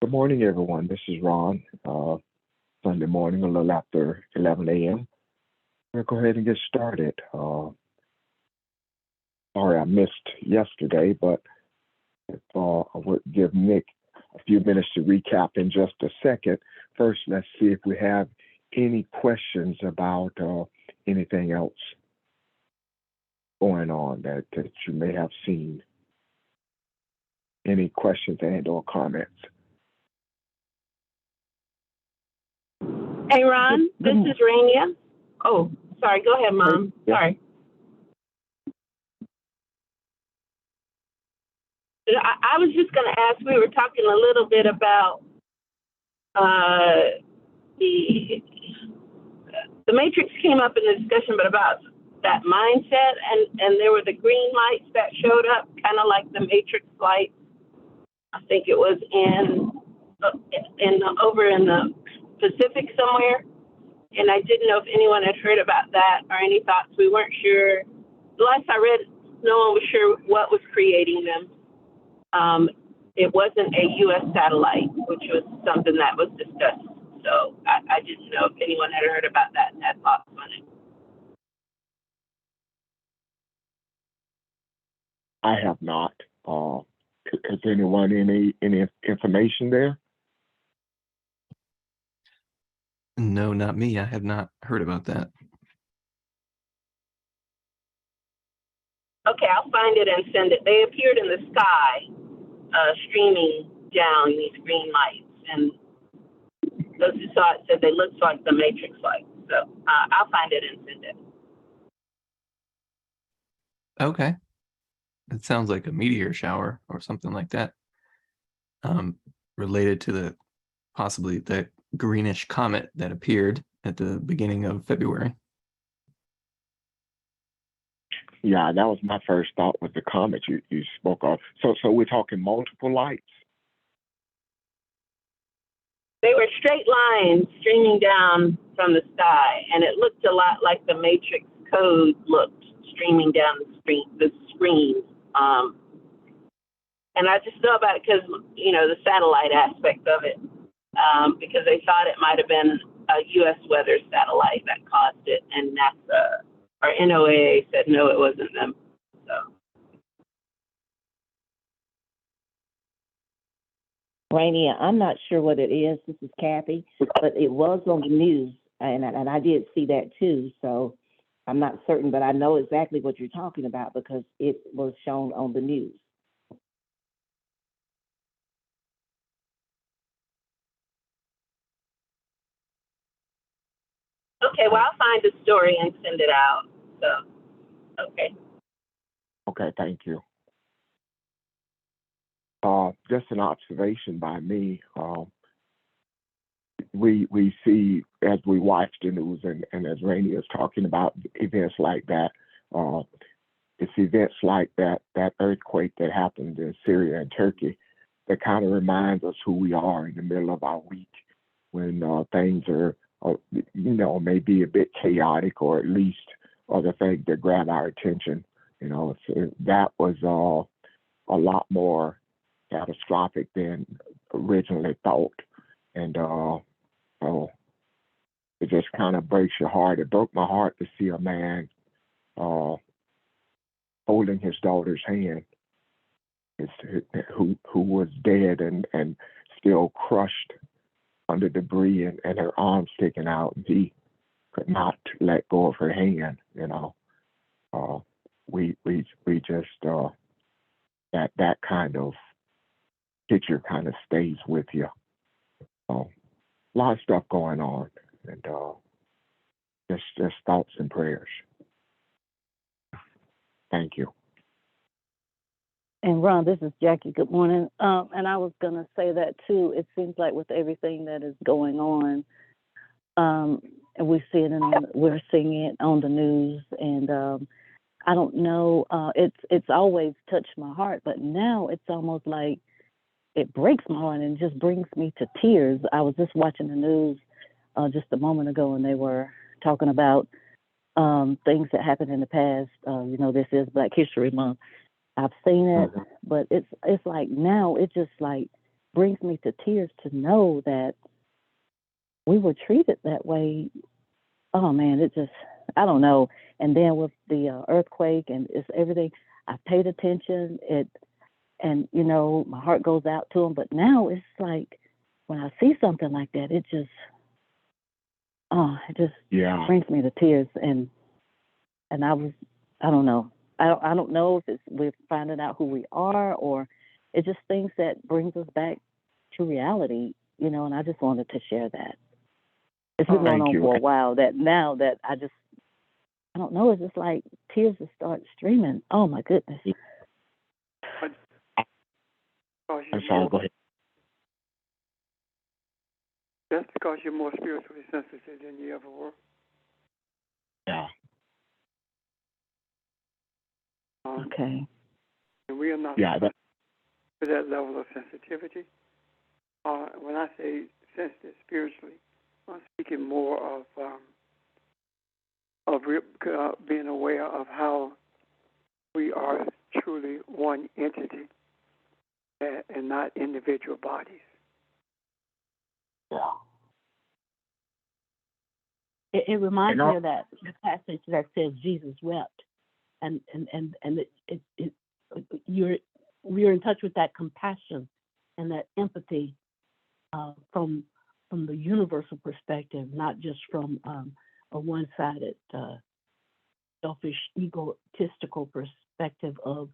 Good morning, everyone. This is Ron. Sunday morning, a little after 11 a.m. We'll go ahead and get started. Sorry I missed yesterday, but if I would give Nick a few minutes to recap in just a second. First, let's see if we have any questions about anything else going on that you may have seen. Any questions and or comments? Hey, Ron, this is Rania. Oh, sorry. Go ahead, Mom. Yeah. Sorry. I was just going to ask, we were talking a little bit about the Matrix came up in the discussion, but about that mindset, and there were the green lights that showed up, kind of like the Matrix lights. I think it was over in the Pacific somewhere, and I didn't know if anyone had heard about that or any thoughts. We weren't sure. The last I read, no one was sure what was creating them. It wasn't a U.S. satellite, which was something that was discussed. So I didn't know if anyone had heard about that and had thoughts on it. I have not. Has anyone any information there? No, not me. I have not heard about that. Okay, I'll find it and send it. They appeared in the sky, streaming down these green lights, and those who saw it said they looked like the Matrix lights. So I'll find it and send it. Okay. It sounds like a meteor shower or something like that. Related to possibly the greenish comet that appeared at the beginning of February. Yeah, that was my first thought with the comet you spoke of. So we're talking multiple lights? They were straight lines streaming down from the sky, and it looked a lot like the Matrix code looked streaming down the screen. And I just know about it because, the satellite aspect of it, because they thought it might have been a U.S. weather satellite that caused it, and NASA or NOAA said no, it wasn't them. So. Rainy, I'm not sure what it is. This is Kathy, but it was on the news, and I did see that too. So I'm not certain, but I know exactly what you're talking about because it was shown on the news. Okay, well, I'll find the story and send it out. So, okay. Okay, thank you. Just an observation by me. We see as we watch the news and as Rainey is talking about events like that, it's events like that earthquake that happened in Syria and Turkey that kind of reminds us who we are in the middle of our week when things are, maybe a bit chaotic or at least other things that grab our attention. That was a lot more catastrophic than originally thought. And so it just kind of breaks your heart. It broke my heart to see a man holding his daughter's hand, who was dead and still crushed under debris and her arms sticking out. And he could not let go of her hand. We just that kind of picture kind of stays with you. A lot of stuff going on, and just thoughts and prayers. Thank you. And Ron, this is Jackie. Good morning. And I was going to say that too. It seems like with everything that is going on, and we're seeing it on the news, and I don't know. It's always touched my heart, but now it's almost like it breaks my heart and just brings me to tears. I was just watching the news just a moment ago, and they were talking about things that happened in the past. This is Black History Month. I've seen it, but it's like now it just like brings me to tears to know that we were treated that way. Oh man, it just, I don't know. And then with the earthquake and it's everything, I paid attention. And my heart goes out to them. But now it's like when I see something like that, it just brings me to tears. And I don't know. I don't know if it's we're finding out who we are, or it's just things that brings us back to reality, and I just wanted to share that. It's been going on for a while, that now that I don't know, it's just like tears just start streaming. Oh my goodness. I'm sorry, go ahead. That's because you're more spiritually sensitive than you ever were. Yeah. Okay. And we are not to that level of sensitivity. When I say sensitive spiritually, I'm speaking more of being aware of how we are truly one entity and not individual bodies. Yeah. It reminds me of the passage that says Jesus wept, and we're in touch with that compassion and that empathy from the universal perspective, not just from a one-sided, selfish, egotistical perspective of,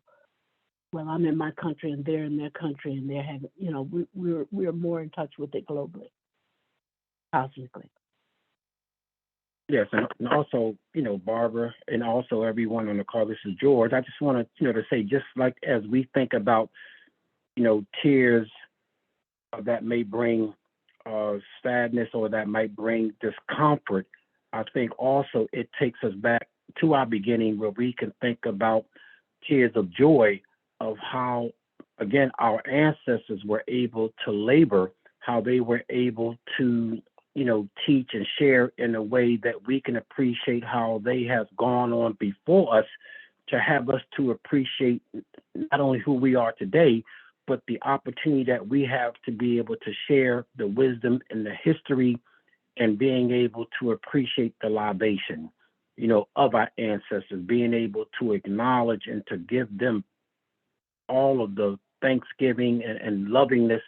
well, I'm in my country and they're in their country and they're having, we're more in touch with it globally, cosmically. Yes, and also, Barbara, and also everyone on the call, this is George. I just wanted, to say, just like as we think about, tears that may bring sadness or that might bring discomfort, I think also it takes us back to our beginning where we can think about tears of joy of how, again, our ancestors were able to labor, how they were able to teach and share in a way that we can appreciate how they have gone on before us to have us to appreciate not only who we are today, but the opportunity that we have to be able to share the wisdom and the history and being able to appreciate the libation, of our ancestors, being able to acknowledge and to give them all of the thanksgiving and lovingness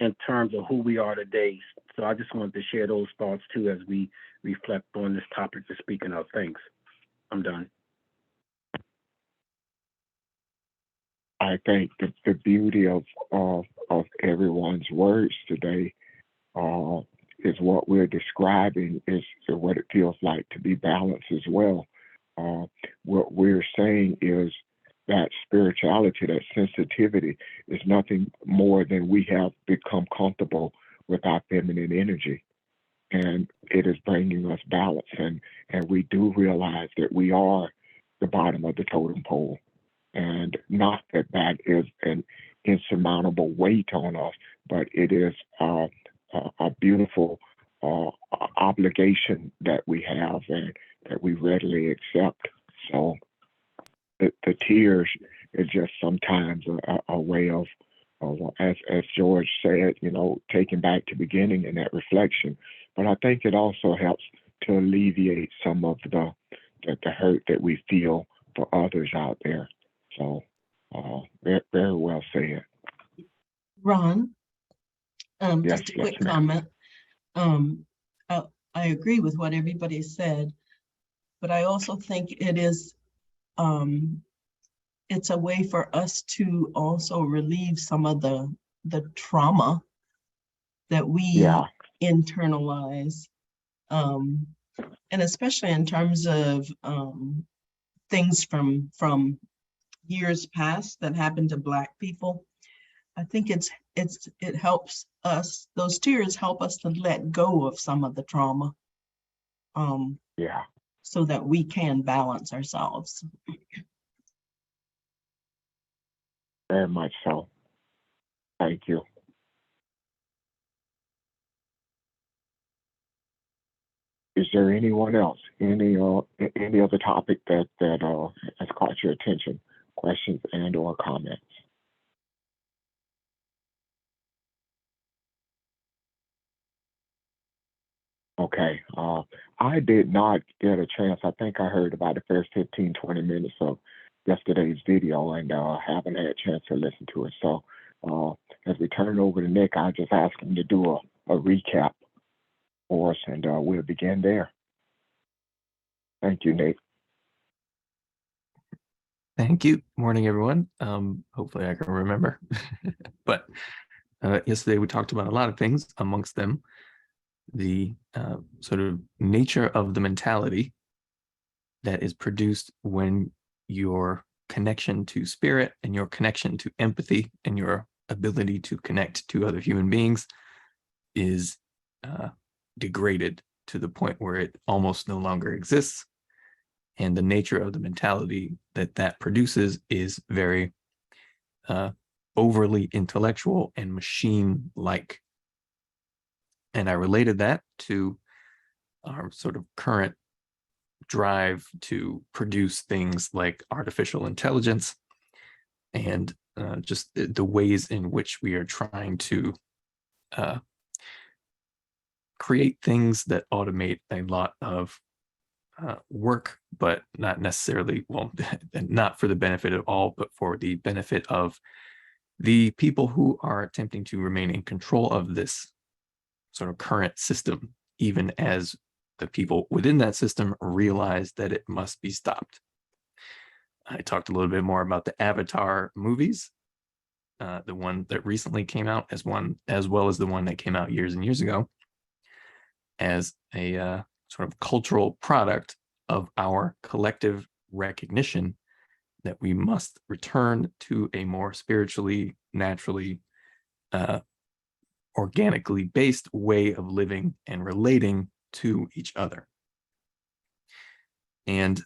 in terms of who we are today. So I just wanted to share those thoughts too as we reflect on this topic we're speaking of. Thanks. I'm done. I think the beauty of everyone's words today is what we're describing is what it feels like to be balanced as well. What we're saying is that spirituality, that sensitivity is nothing more than we have become comfortable with our feminine energy. And it is bringing us balance. And we do realize that we are the bottom of the totem pole. And not that that is an insurmountable weight on us, but it is a beautiful obligation that we have and that we readily accept. So the tears is just sometimes a way of as George said, taking back to beginning and that reflection. But I think it also helps to alleviate some of the hurt that we feel for others out there. So very, very well said. Ron, Yes, just a quick comment. I agree with what everybody said, but I also think it is it's a way for us to also relieve some of the trauma that we internalize, and especially in terms of things from years past that happened to Black people. I think it helps us. Those tears help us to let go of some of the trauma, so that we can balance ourselves. Very much so. Thank you. Is there anyone else? Any other topic that has caught your attention? Questions and/or comments? Okay. I did not get a chance. I think I heard about the first 15, 20 minutes of yesterday's video and haven't had a chance to listen to it. So as we turn it over to Nick, I'll just ask him to do a recap for us, and we'll begin there. Thank you, Nick. Thank you. Morning, everyone. Hopefully I can remember. But yesterday we talked about a lot of things, amongst them the sort of nature of the mentality that is produced when your connection to spirit and your connection to empathy and your ability to connect to other human beings is degraded to the point where it almost no longer exists. And the nature of the mentality that produces is very overly intellectual and machine-like. And I related that to our sort of current drive to produce things like artificial intelligence and just the ways in which we are trying to create things that automate a lot of work, but not necessarily, well, not for the benefit of all, but for the benefit of the people who are attempting to remain in control of this sort of current system, even as the people within that system realize that it must be stopped. I talked a little bit more about the Avatar movies, the one that recently came out as well as the one that came out years and years ago, as a sort of cultural product of our collective recognition that we must return to a more spiritually, naturally, organically based way of living and relating to each other. And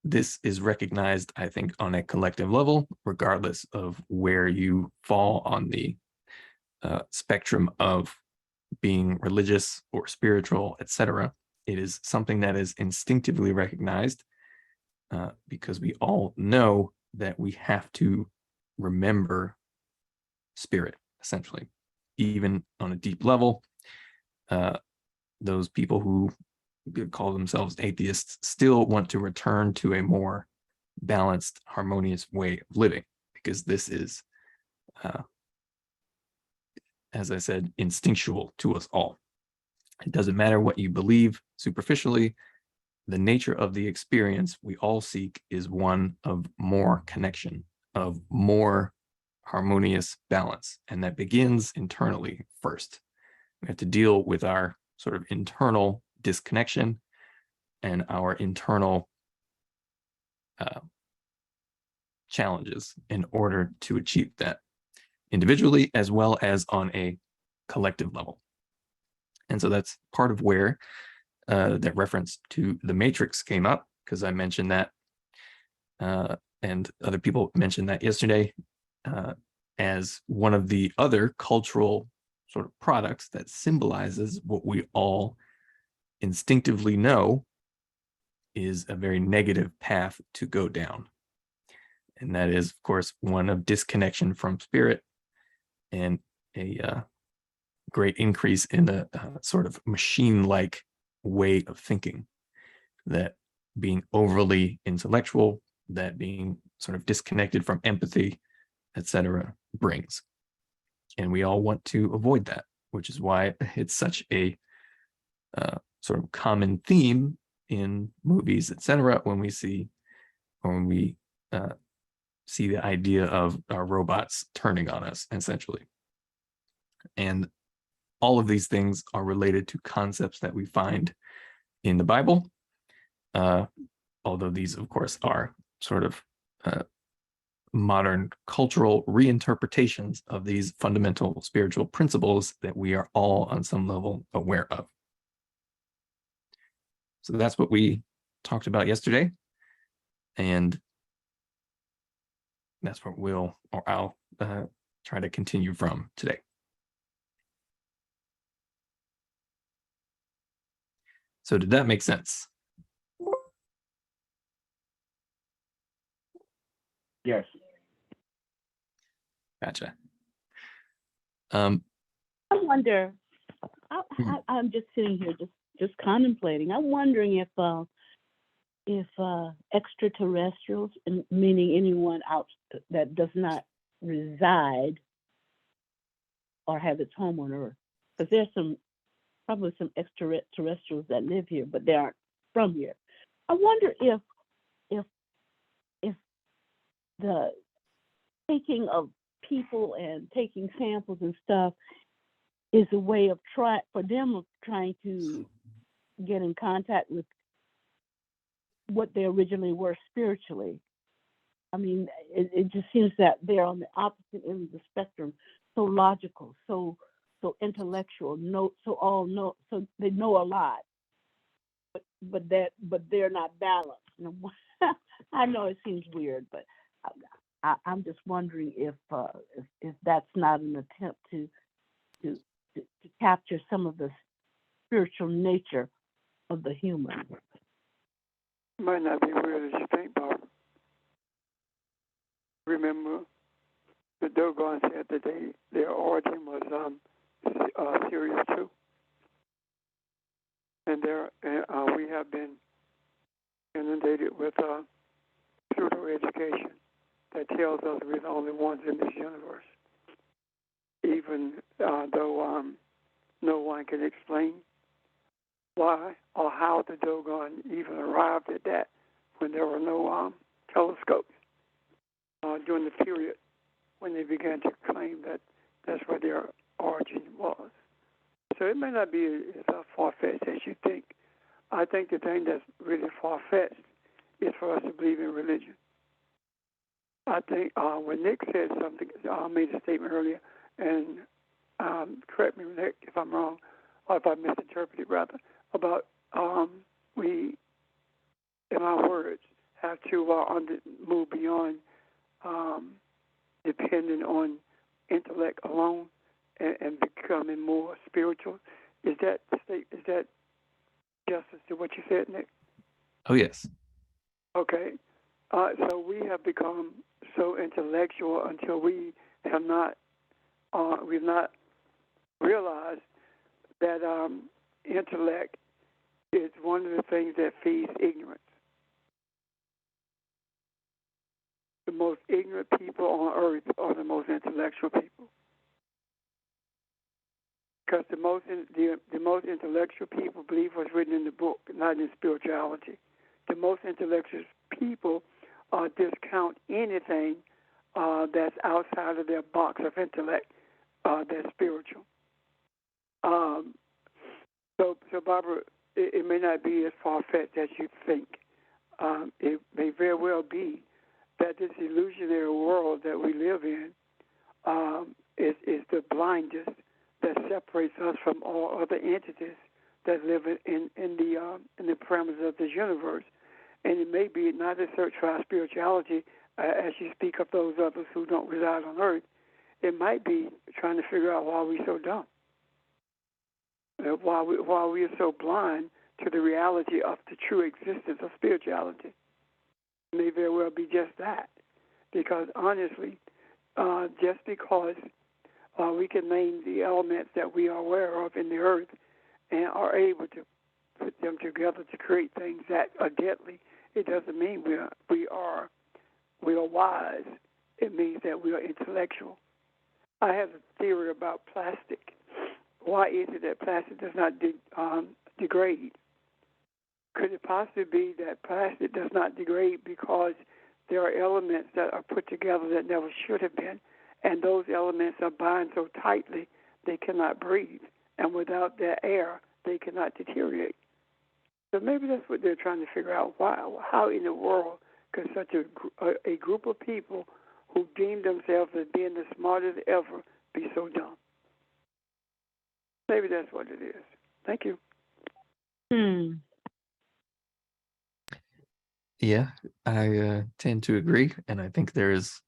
this is recognized, I think, on a collective level, regardless of where you fall on the spectrum of being religious or spiritual, etc. It is something that is instinctively recognized because we all know that we have to remember spirit, essentially. Even on a deep level, those people who call themselves atheists still want to return to a more balanced, harmonious way of living, because this is, as I said, instinctual to us all. It doesn't matter what you believe superficially. The nature of the experience we all seek is one of more connection, of more harmonious balance. And that begins internally first. We have to deal with our sort of internal disconnection and our internal challenges in order to achieve that individually as well as on a collective level. And so that's part of where that reference to the Matrix came up, because I mentioned that and other people mentioned that yesterday as one of the other cultural sort of products that symbolizes what we all instinctively know is a very negative path to go down. And that is, of course, one of disconnection from spirit and a great increase in a sort of machine-like way of thinking, that being overly intellectual, that being sort of disconnected from empathy, etc., brings. And we all want to avoid that, which is why it's such a sort of common theme in movies, etc., when we see the idea of our robots turning on us, essentially. And all of these things are related to concepts that we find in the Bible, although these, of course, are sort of modern cultural reinterpretations of these fundamental spiritual principles that we are all on some level aware of. So that's what we talked about yesterday, and that's what I'll try to continue from today. So did that make sense? Yes. Gotcha. I wonder, I'm just sitting here just contemplating. I'm wondering if extraterrestrials, meaning anyone out that does not reside or have its home on Earth, because there's probably some extraterrestrials that live here, but they aren't from here. I wonder if the taking of people and taking samples and stuff is a way of trying to get in contact with what they originally were spiritually. I mean, it just seems that they're on the opposite end of the spectrum, so logical, so intellectual, so they know a lot, but they're not balanced. I know it seems weird, but I'm just wondering if that's not an attempt to capture some of the spiritual nature of the human. Might not be weird as you think, Bob. Remember, the Dogon said that their origin was Sirius too, and we have been inundated with pseudo education that tells us we're the only ones in this universe, even though no one can explain why or how the Dogon even arrived at that when there were no telescopes during the period when they began to claim that that's where their origin was. So it may not be as far-fetched as you think. I think the thing that's really far-fetched is for us to believe in religion. I think when Nick said something, made a statement earlier, and correct me, Nick, if I'm wrong, or if I misinterpreted, rather, about we, in our words, have to move beyond depending on intellect alone and becoming more spiritual. Is that justice to what you said, Nick? Oh, yes. Okay. So we have become so intellectual until we have not, we've not realized that intellect is one of the things that feeds ignorance. The most ignorant people on earth are the most intellectual people. Because the most intellectual people believe what's written in the book, not in spirituality. The most intellectual people discount anything that's outside of their box of intellect that's spiritual. So Barbara, it may not be as far-fetched as you think. It may very well be that this illusionary world that we live in is the blindness that separates us from all other entities that live in the parameters of this universe. And it may be not a search for our spirituality as you speak of those others who don't reside on earth. It might be trying to figure out why we're so dumb, why we are so blind to the reality of the true existence of spirituality. It may very well be just that, because honestly, just because we can name the elements that we are aware of in the earth and are able to put them together to create things that are deadly, it doesn't mean we are wise. It means that we are intellectual. I have a theory about plastic. Why is it that plastic does not degrade? Could it possibly be that plastic does not degrade because there are elements that are put together that never should have been, and those elements are bound so tightly they cannot breathe, and without that air, they cannot deteriorate? So maybe that's what they're trying to figure out. Why? How in the world could such a group of people who deem themselves as being the smartest ever be so dumb? Maybe that's what it is. Thank you. Yeah, I tend to agree, and I think there is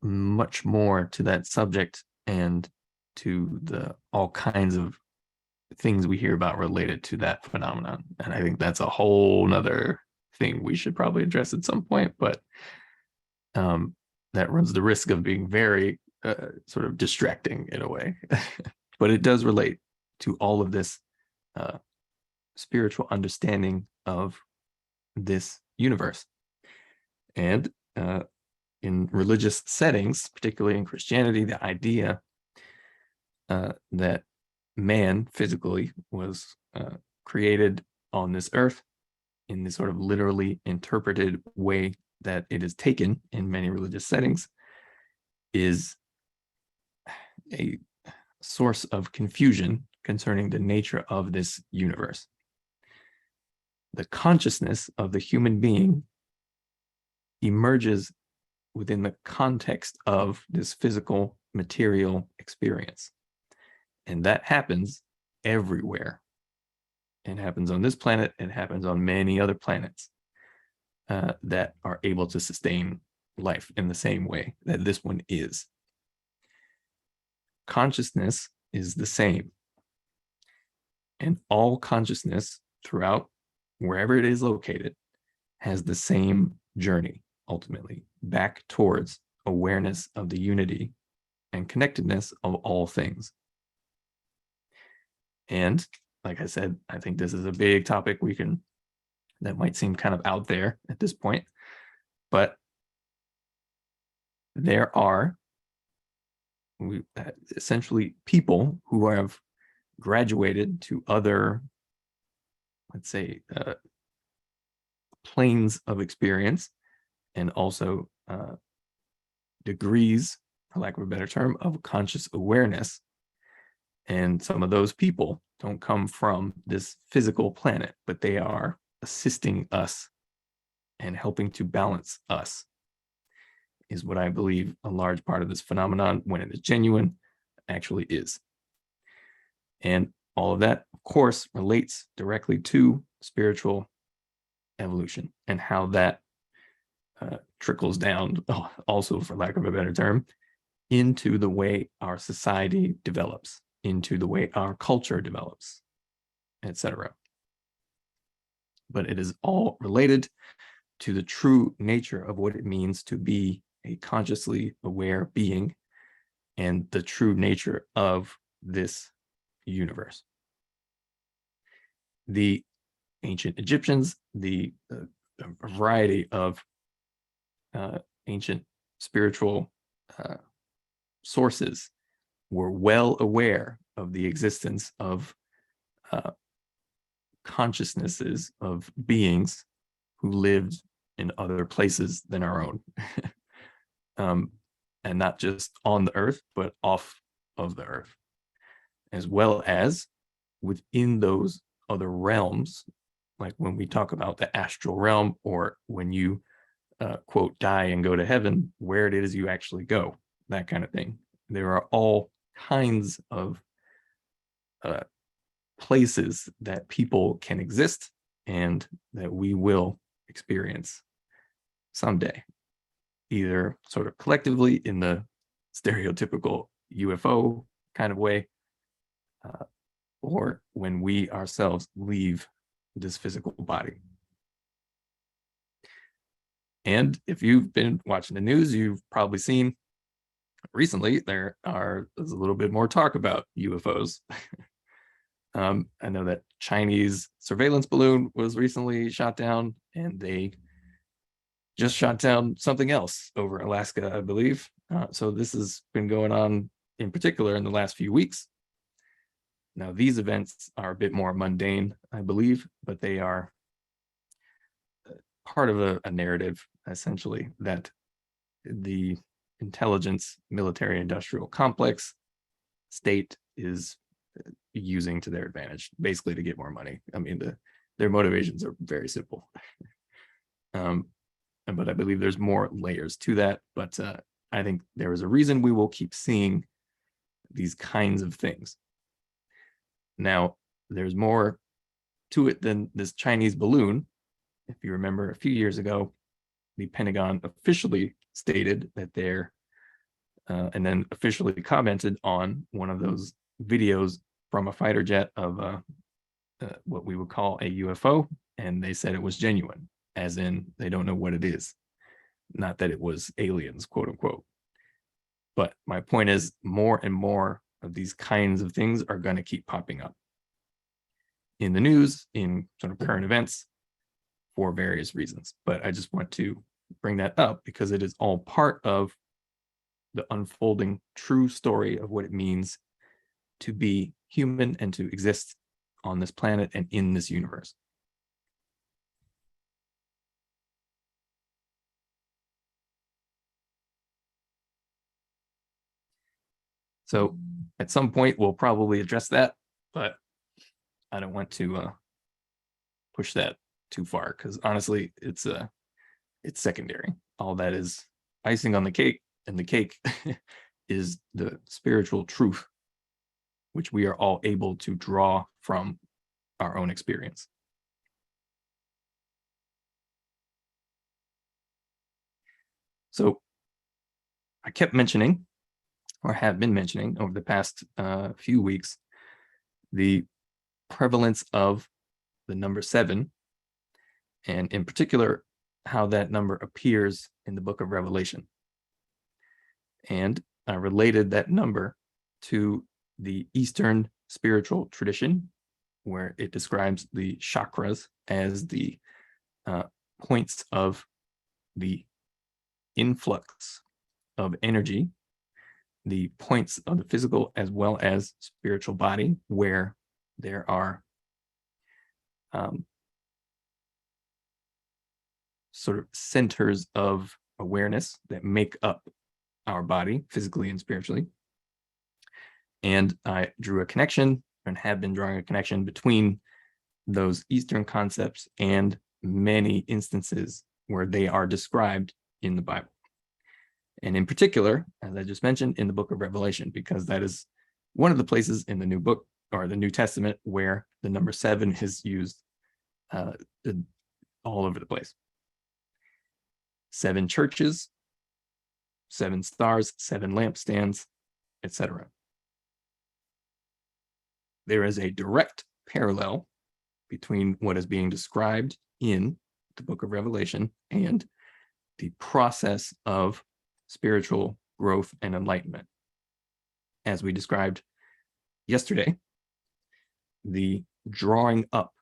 much more to that subject and to the all kinds of things we hear about related to that phenomenon. And I think that's a whole nother thing we should probably address at some point, but that runs the risk of being very sort of distracting in a way. But it does relate to all of this spiritual understanding of this universe. And in religious settings, particularly in Christianity, the idea that man physically was created on this earth in this sort of literally interpreted way that it is taken in many religious settings is a source of confusion concerning the nature of this universe. The consciousness of the human being emerges within the context of this physical material experience. And that happens everywhere. It happens on this planet, it happens on many other planets that are able to sustain life in the same way that this one is. Consciousness is the same. And all consciousness throughout wherever it is located has the same journey, ultimately, back towards awareness of the unity and connectedness of all things. And like I said, I think this is a big topic that might seem kind of out there at this point, but there are essentially people who have graduated to other, let's say, planes of experience and also degrees, for lack of a better term, of conscious awareness. And some of those people don't come from this physical planet, but they are assisting us and helping to balance us, is what I believe a large part of this phenomenon, when it is genuine, actually is. And all of that, of course, relates directly to spiritual evolution and how that trickles down, also, for lack of a better term, into the way our society develops, into the way our culture develops, etc. But it is all related to the true nature of what it means to be a consciously aware being and the true nature of this universe. The ancient Egyptians, a variety of ancient spiritual sources were well aware of the existence of consciousnesses of beings who lived in other places than our own. And not just on the earth, but off of the earth, as well as within those other realms, like when we talk about the astral realm, or when you quote, die and go to heaven, where it is you actually go, that kind of thing. There are all kinds of places that people can exist and that we will experience someday, either sort of collectively in the stereotypical UFO kind of way, or when we ourselves leave this physical body. And if you've been watching the news, you've probably seen recently there's a little bit more talk about UFOs. I know that Chinese surveillance balloon was recently shot down, and they just shot down something else over Alaska, I believe. So this has been going on in particular in the last few weeks. Now, these events are a bit more mundane, I believe, but they are part of a narrative, essentially, that the intelligence military industrial complex state is using to their advantage, basically to get more money. I mean, their motivations are very simple. But I believe there's more layers to that. But I think there is a reason we will keep seeing these kinds of things. Now, there's more to it than this Chinese balloon. If you remember, a few years ago, the Pentagon officially stated that and then officially commented on one of those videos from a fighter jet of what we would call a UFO, and they said it was genuine, as in they don't know what it is. Not that it was aliens, quote unquote. But my point is, more and more of these kinds of things are going to keep popping up. in the news, in sort of current events for various reasons. But I just want to bring that up because it is all part of the unfolding true story of what it means to be human and to exist on this planet and in this universe. So at some point, we'll probably address that, but I don't want to push that too far because honestly, it's secondary. All that is icing on the cake, and the cake is the spiritual truth, which we are all able to draw from our own experience. So I kept mentioning, or have been mentioning over the past few weeks, the prevalence of the number 7, and in particular, how that number appears in the book of Revelation. And I related that number to the Eastern spiritual tradition, where it describes the chakras as the points of the influx of energy, the points of the physical as well as spiritual body, where there are sort of centers of awareness that make up our body physically and spiritually. And I drew a connection and have been drawing a connection between those Eastern concepts and many instances where they are described in the Bible. And in particular, as I just mentioned, in the book of Revelation, because that is one of the places in the New Book or the New Testament where the number 7 is used all over the place. 7 churches, 7 stars, 7 lampstands, etc. There is a direct parallel between what is being described in the book of Revelation and the process of spiritual growth and enlightenment. As we described yesterday, the drawing up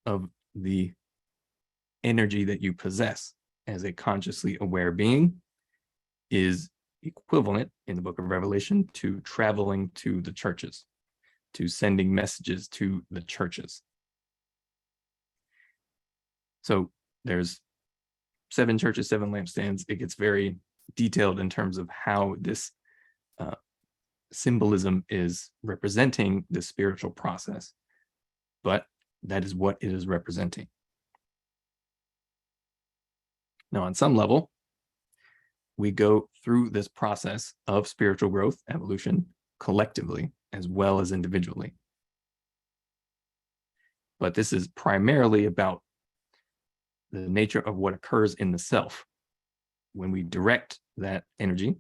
of the energy that you possess as a consciously aware being is equivalent in the book of Revelation to traveling to the churches, to sending messages to the churches. So there's 7 churches, 7 lampstands. It gets very detailed in terms of how this symbolism is representing the spiritual process, but that is what it is representing. Now, on some level, we go through this process of spiritual growth, evolution, collectively as well as individually. But this is primarily about the nature of what occurs in the self. When we direct that energy,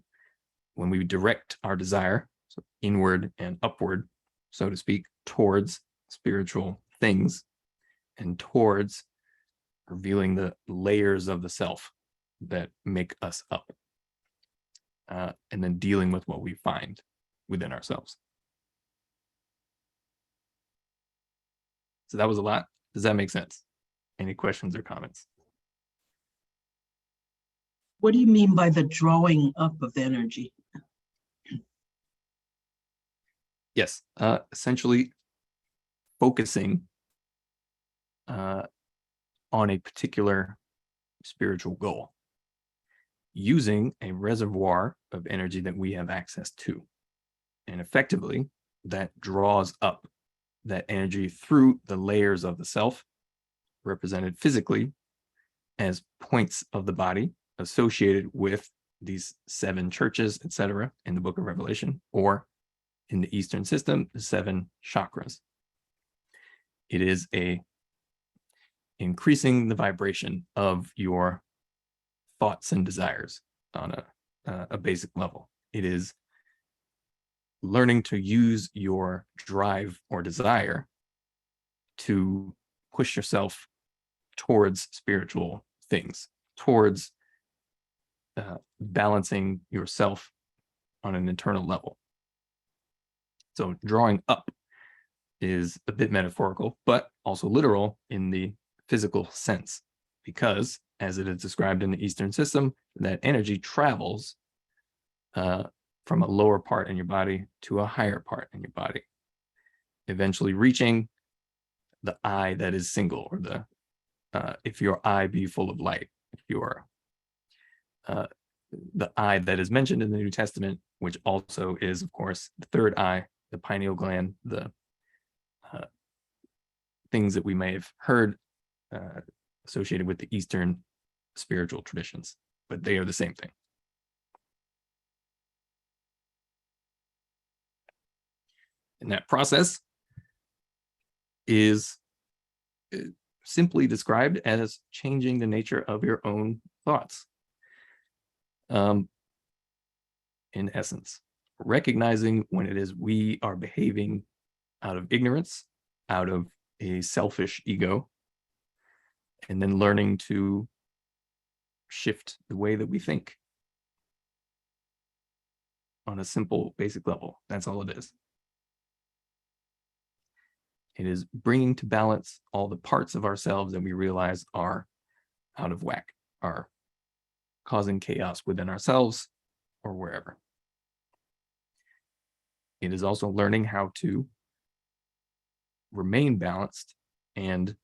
when we direct our desire, so inward and upward, so to speak, towards spiritual things and towards revealing the layers of the self that make us up, and then dealing with what we find within ourselves. So that was a lot. Does that make sense? Any questions or comments? What do you mean by the drawing up of energy? Yes, essentially focusing on a particular spiritual goal, using a reservoir of energy that we have access to. And effectively, that draws up that energy through the layers of the self, represented physically as points of the body associated with these 7 churches, etc., in the book of Revelation, or in the Eastern system, the 7 chakras. It is increasing the vibration of your thoughts and desires on a basic level. It is learning to use your drive or desire to push yourself towards spiritual things, towards balancing yourself on an internal level. So drawing up is a bit metaphorical, but also literal in the physical sense, because as it is described in the Eastern system, that energy travels from a lower part in your body to a higher part in your body, eventually reaching the eye that is single, or the if your eye be full of light, if your the eye that is mentioned in the New Testament, which also is, of course, the third eye, the pineal gland, the things that we may have heard associated with the Eastern spiritual traditions, but they are the same thing. And that process is simply described as changing the nature of your own thoughts. In essence, recognizing when it is we are behaving out of ignorance, out of a selfish ego, and then learning to shift the way that we think on a simple, basic level. That's all it is. It is bringing to balance all the parts of ourselves that we realize are out of whack, are causing chaos within ourselves or wherever. It is also learning how to remain balanced and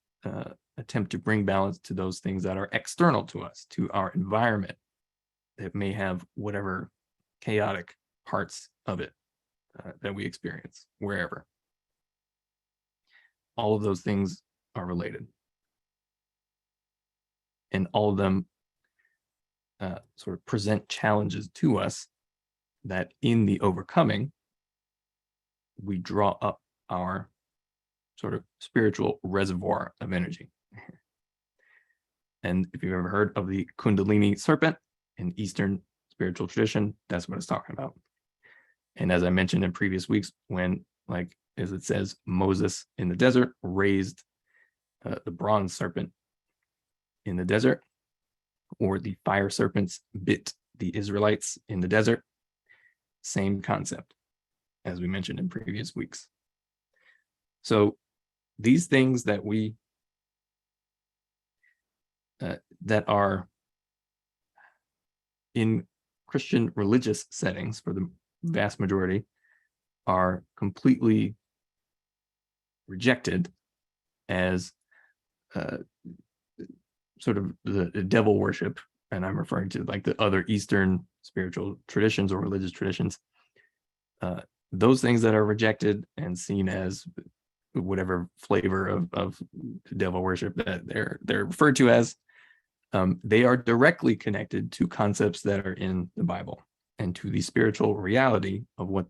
attempt to bring balance to those things that are external to us, to our environment, that may have whatever chaotic parts of it that we experience, wherever. All of those things are related. And all of them sort of present challenges to us that in the overcoming, we draw up our sort of spiritual reservoir of energy. And if you've ever heard of the Kundalini serpent in Eastern spiritual tradition, that's what it's talking about. And as I mentioned in previous weeks, when, like, as it says, Moses in the desert raised the bronze serpent in the desert, or the fire serpents bit the Israelites in the desert, same concept, as we mentioned in previous weeks. So these things that we that are in Christian religious settings, for the vast majority, are completely rejected as sort of the devil worship, and I'm referring to like the other Eastern spiritual traditions or religious traditions. Those things that are rejected and seen as whatever flavor of devil worship that they're referred to as, they are directly connected to concepts that are in the Bible and to the spiritual reality of what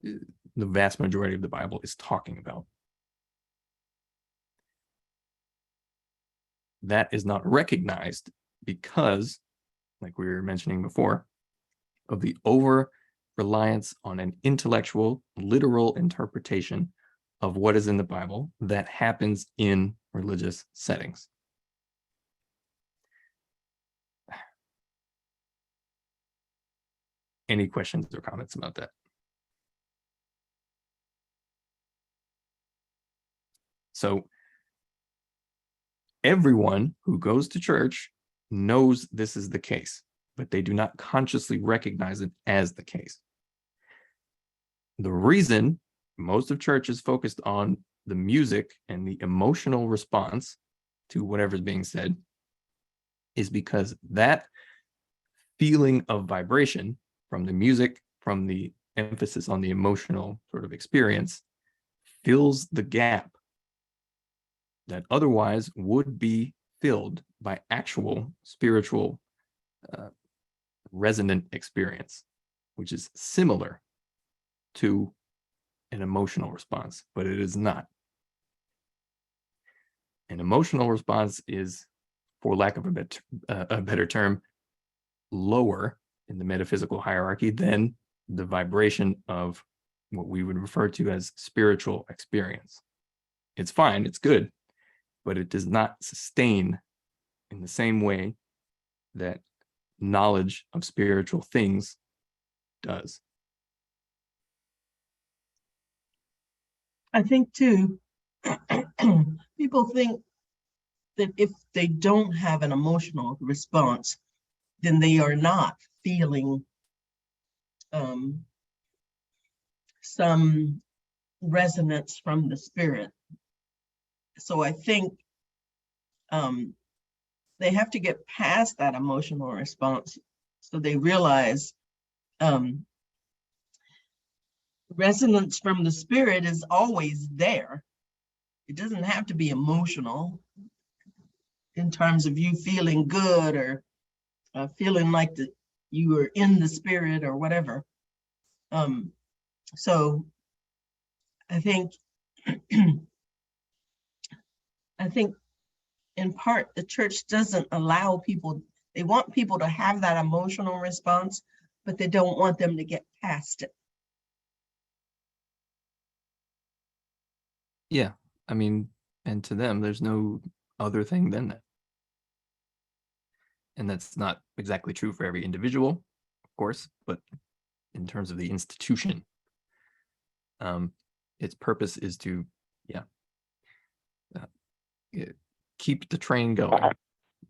the vast majority of the Bible is talking about. That is not recognized because, like we were mentioning before, of the over reliance on an intellectual, literal interpretation of what is in the Bible that happens in religious settings. Any questions or comments about that? So everyone who goes to church knows this is the case, but they do not consciously recognize it as the case. The reason most of church is focused on the music and the emotional response to whatever's being said is because that feeling of vibration from the music, from the emphasis on the emotional sort of experience, fills the gap that otherwise would be filled by actual spiritual resonant experience, which is similar to an emotional response, but it is not. An emotional response is, for lack of a better term, lower in the metaphysical hierarchy than the vibration of what we would refer to as spiritual experience. It's fine, it's good, but it does not sustain in the same way that knowledge of spiritual things does. I think too, people think that if they don't have an emotional response, then they are not feeling some resonance from the spirit. So I think they have to get past that emotional response so they realize resonance from the spirit is always there. It doesn't have to be emotional in terms of you feeling good or feeling like you are in the spirit or whatever. So I think in part the church doesn't allow people, they want people to have that emotional response, but they don't want them to get past it. Yeah, I mean, and to them, there's no other thing than that. And that's not exactly true for every individual, of course, but in terms of the institution, its purpose is to, keep the train going,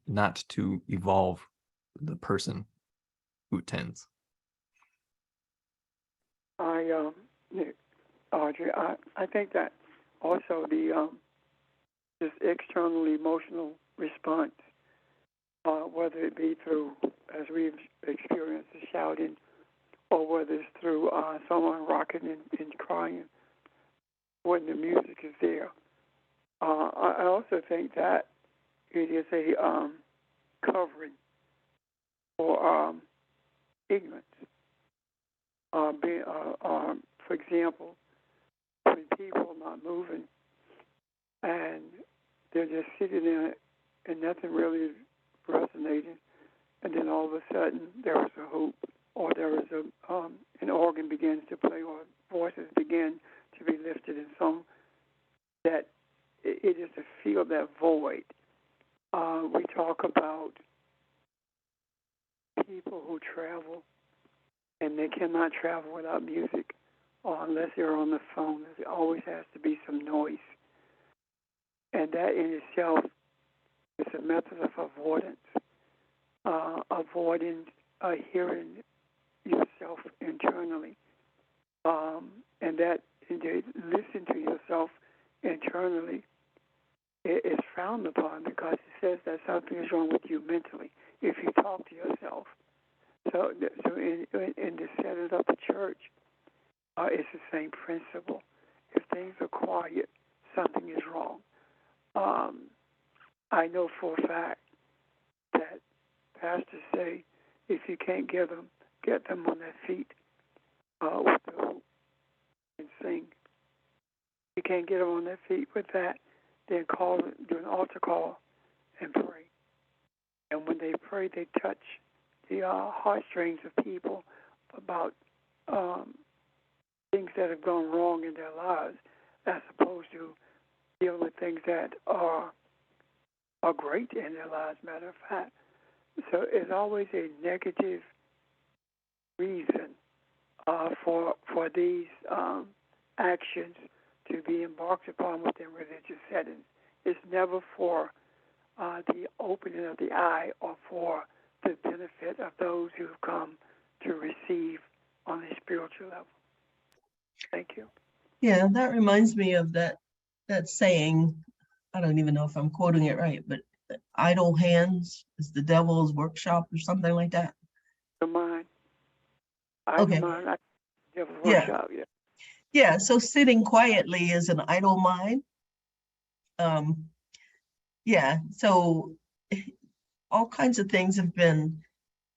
not to evolve the person who attends. Audrey, I think that also the this external emotional response, whether it be through, as we've experienced, the shouting, or whether it's through someone rocking and crying when the music is there. I also think that it is a covering for ignorance. For example, when people are not moving and they're just sitting there and nothing really is resonating, and then all of a sudden there is a hoop, or there is an organ begins to play, or voices begin to be lifted and sung, that it is to fill that void. We talk about people who travel, and they cannot travel without music, or unless they're on the phone. There always has to be some noise. And that in itself is a method of avoidance, avoiding hearing yourself internally. And that to listen to yourself internally is frowned upon, because it says that something is wrong with you mentally if you talk to yourself. So in the setting of the church, it's the same principle. If things are quiet, something is wrong. I know for a fact that pastors say if you can't get them on their feet with the hoop and sing. You can't get them on their feet with that, then do an altar call and pray. And when they pray, they touch the heartstrings of people about things that have gone wrong in their lives, as opposed to dealing with things that are great in their lives, matter of fact. So it's always a negative reason for these actions to be embarked upon within religious settings. It's never for the opening of the eye or for the benefit of those who've come to receive on a spiritual level. Thank you. Yeah, that reminds me of that saying. I don't even know if I'm quoting it right, but idle hands is the devil's workshop or something like that. The mind. Okay. Devil's workshop, yeah. Yeah, so sitting quietly is an idle mind. Yeah, so all kinds of things have been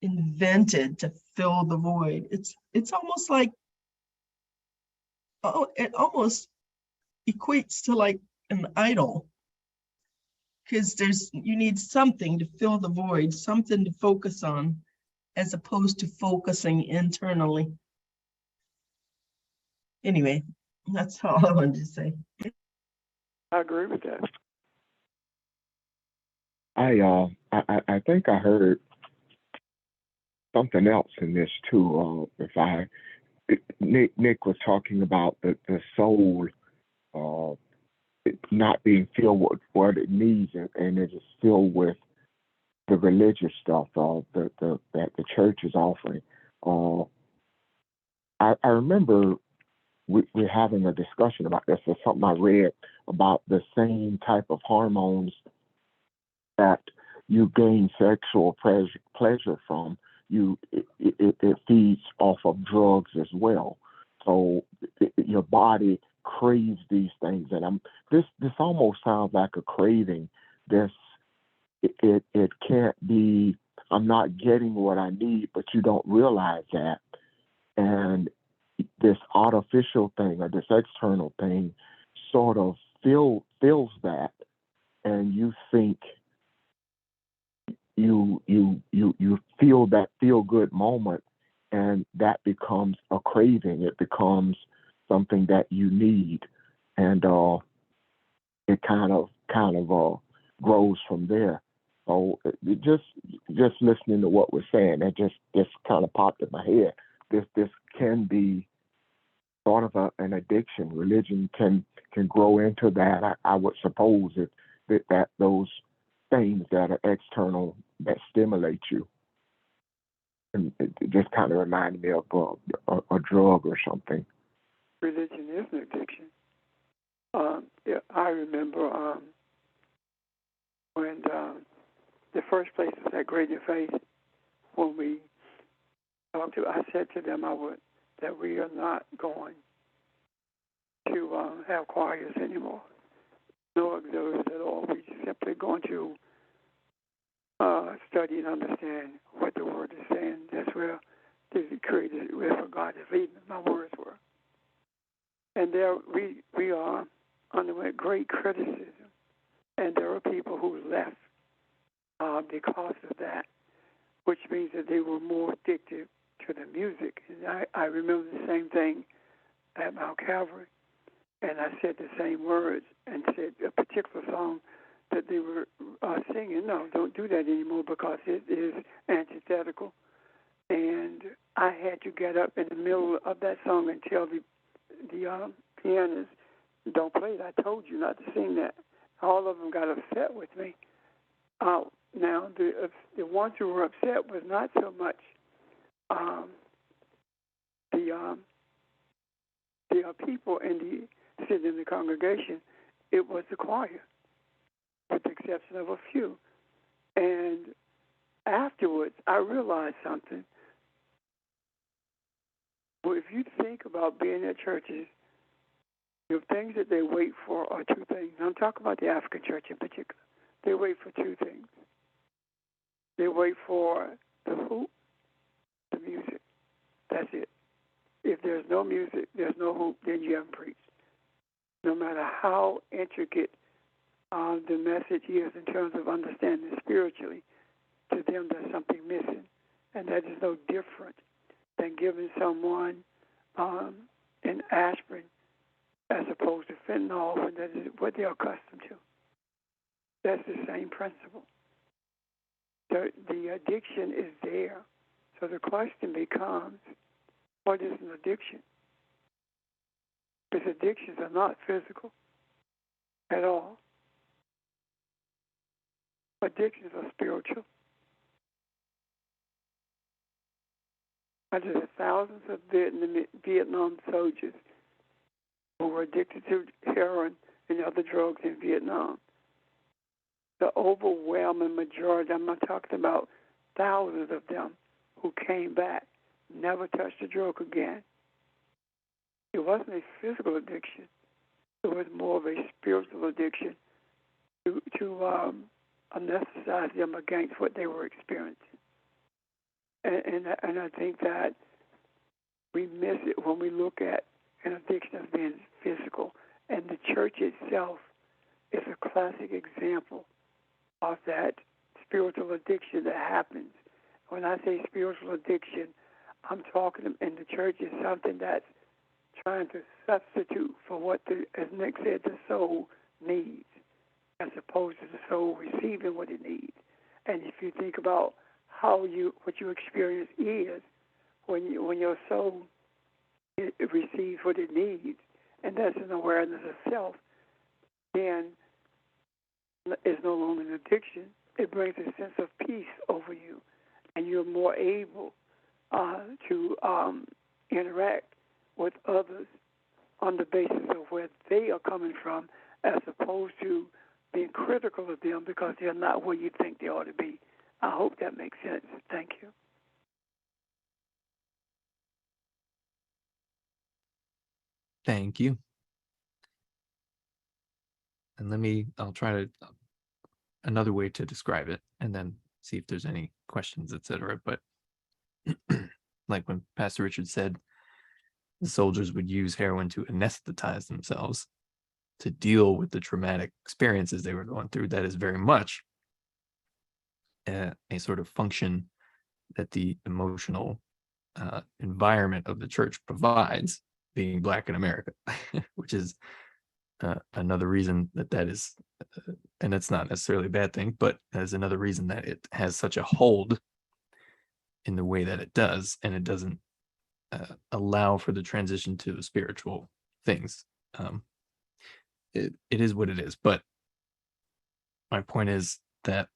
invented to fill the void. It's almost like, it almost equates to like an idol, because you need something to fill the void, something to focus on, as opposed to focusing internally. Anyway, that's all I wanted to say. I agree with that. I think I heard something else in this too. Nick was talking about the soul it not being filled with what it needs, and it is filled with the religious stuff that the church is offering. Uh, I remember we're having a discussion about this. There's something I read about the same type of hormones that you gain sexual pleasure from. It feeds off of drugs as well. So your body craves these things, and this almost sounds like a craving. This it can't be. I'm not getting what I need, but you don't realize that, and this artificial thing or this external thing sort of fills that, and you think you feel that feel good moment, and that becomes a craving. It becomes something that you need, and it kind of grows from there. So just listening to what we're saying, it just kind of popped in my head. This can be sort of an addiction. Religion can grow into that. I would suppose that those things that are external that stimulate you, and it just kind of reminded me of a drug or something. Religion is an addiction. Yeah, I remember when the first place was at Great Faith, when we talked to, I said to them that we are not going to have choirs anymore, no auxiliaries at all. We just simply going to study and understand what the Word is saying. That's where the created, where for God is leading. My words were, and there we underwent great criticism, and there were people who left because of that, which means that they were more addicted to the music. And I remember the same thing at Mount Calvary, and I said the same words and said a particular song that they were singing, no, don't do that anymore because it is antithetical. And I had to get up in the middle of that song and tell the pianist, don't play it. I told you not to sing that. All of them got upset with me. Now, the ones who were upset was not so much the people sitting in the congregation. It was the choir, with the exception of a few. And afterwards, I realized something. Well, if you think about being at churches, the things that they wait for are two things. I'm talking about the African church in particular. They wait for two things. They wait for the hoop, the music. That's it. If there's no music, there's no hoop, then you haven't preached. No matter how intricate the message is in terms of understanding spiritually, to them there's something missing. And that is no different than giving someone an aspirin as opposed to fentanyl when that is what they're accustomed to. That's the same principle. The addiction is there. So the question becomes, what is an addiction? Because addictions are not physical at all. Addictions are spiritual. There's thousands of Vietnam soldiers who were addicted to heroin and other drugs in Vietnam. The overwhelming majority, I'm not talking about thousands of them, who came back, never touched a drug again. It wasn't a physical addiction. It was more of a spiritual addiction to anesthetize them against what they were experiencing. And I think that we miss it when we look at an addiction as being physical. And the church itself is a classic example of that spiritual addiction that happens. When I say spiritual addiction, I'm talking in the church is something that's trying to substitute for what, as Nick said, the soul needs, as opposed to the soul receiving what it needs. And if you think about what you experience is when your soul receives what it needs, and that's an awareness of self, then it's no longer an addiction. It brings a sense of peace over you, and you're more able to interact with others on the basis of where they are coming from, as opposed to being critical of them because they're not where you think they ought to be. I hope that makes sense. Thank you. Thank you. And I'll try to, another way to describe it and then see if there's any questions, etc. But like when Pastor Richard said, the soldiers would use heroin to anesthetize themselves to deal with the traumatic experiences they were going through. That is very much a sort of function that the emotional environment of the church provides, being Black in America, which is another reason that is, and it's not necessarily a bad thing, but as another reason that it has such a hold in the way that it does, and it doesn't allow for the transition to the spiritual things. It is what it is. But my point is that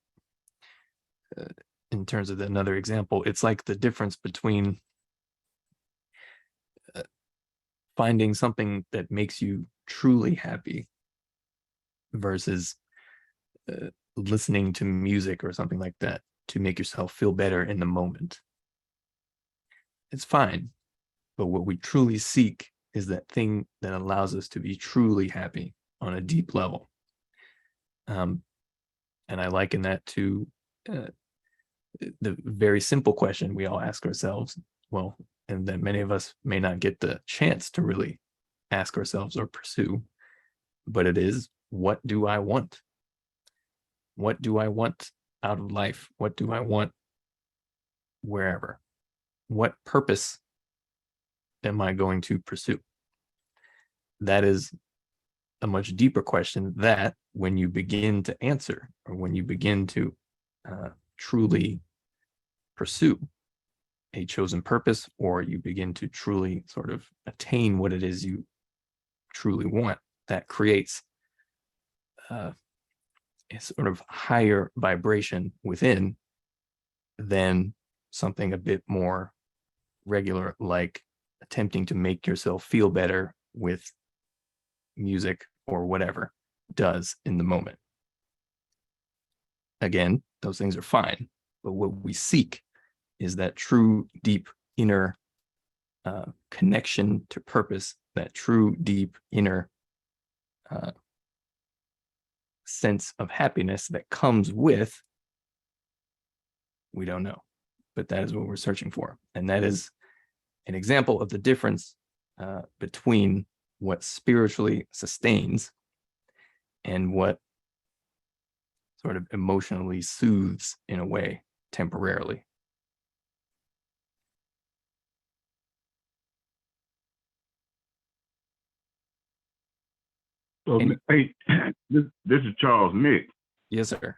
in terms of another example, it's like the difference between finding something that makes you truly happy versus listening to music or something like that to make yourself feel better in the moment. It's fine, but what we truly seek is that thing that allows us to be truly happy on a deep level. And I liken that to the very simple question we all ask ourselves, well, and that many of us may not get the chance to really ask ourselves or pursue, but it is, what do I want? What do I want out of life? What do I want wherever? What purpose am I going to pursue? That is a much deeper question that when you begin to answer, or when you begin to truly pursue a chosen purpose, or you begin to truly sort of attain what it is you truly want, that creates a sort of higher vibration within than something a bit more regular, like attempting to make yourself feel better with music or whatever does in the moment. Again, those things are fine, but what we seek is that true, deep, inner connection to purpose, that true, deep, inner sense of happiness that comes with, we don't know, but that is what we're searching for. And that is an example of the difference between what spiritually sustains and what sort of emotionally soothes in a way temporarily. So, hey, this is Charles Nick. Yes, sir.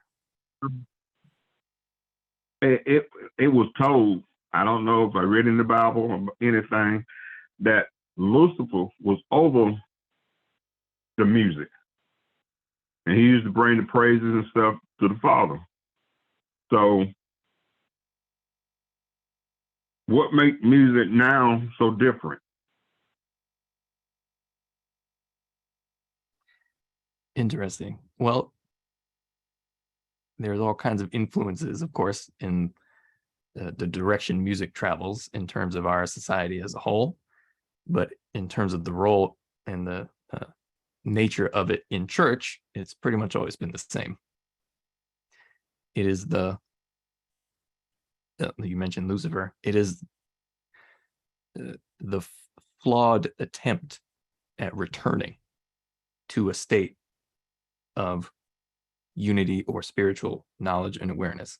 It was told, I don't know if I read in the Bible or anything, that Lucifer was over the music, and he used to bring the praises and stuff to the Father. So, what makes music now so different? Interesting. Well, there's all kinds of influences, of course, in the direction music travels in terms of our society as a whole, but in terms of the role and the nature of it in church, it's pretty much always been the same. It is you mentioned Lucifer, it is the flawed attempt at returning to a state of unity or spiritual knowledge and awareness.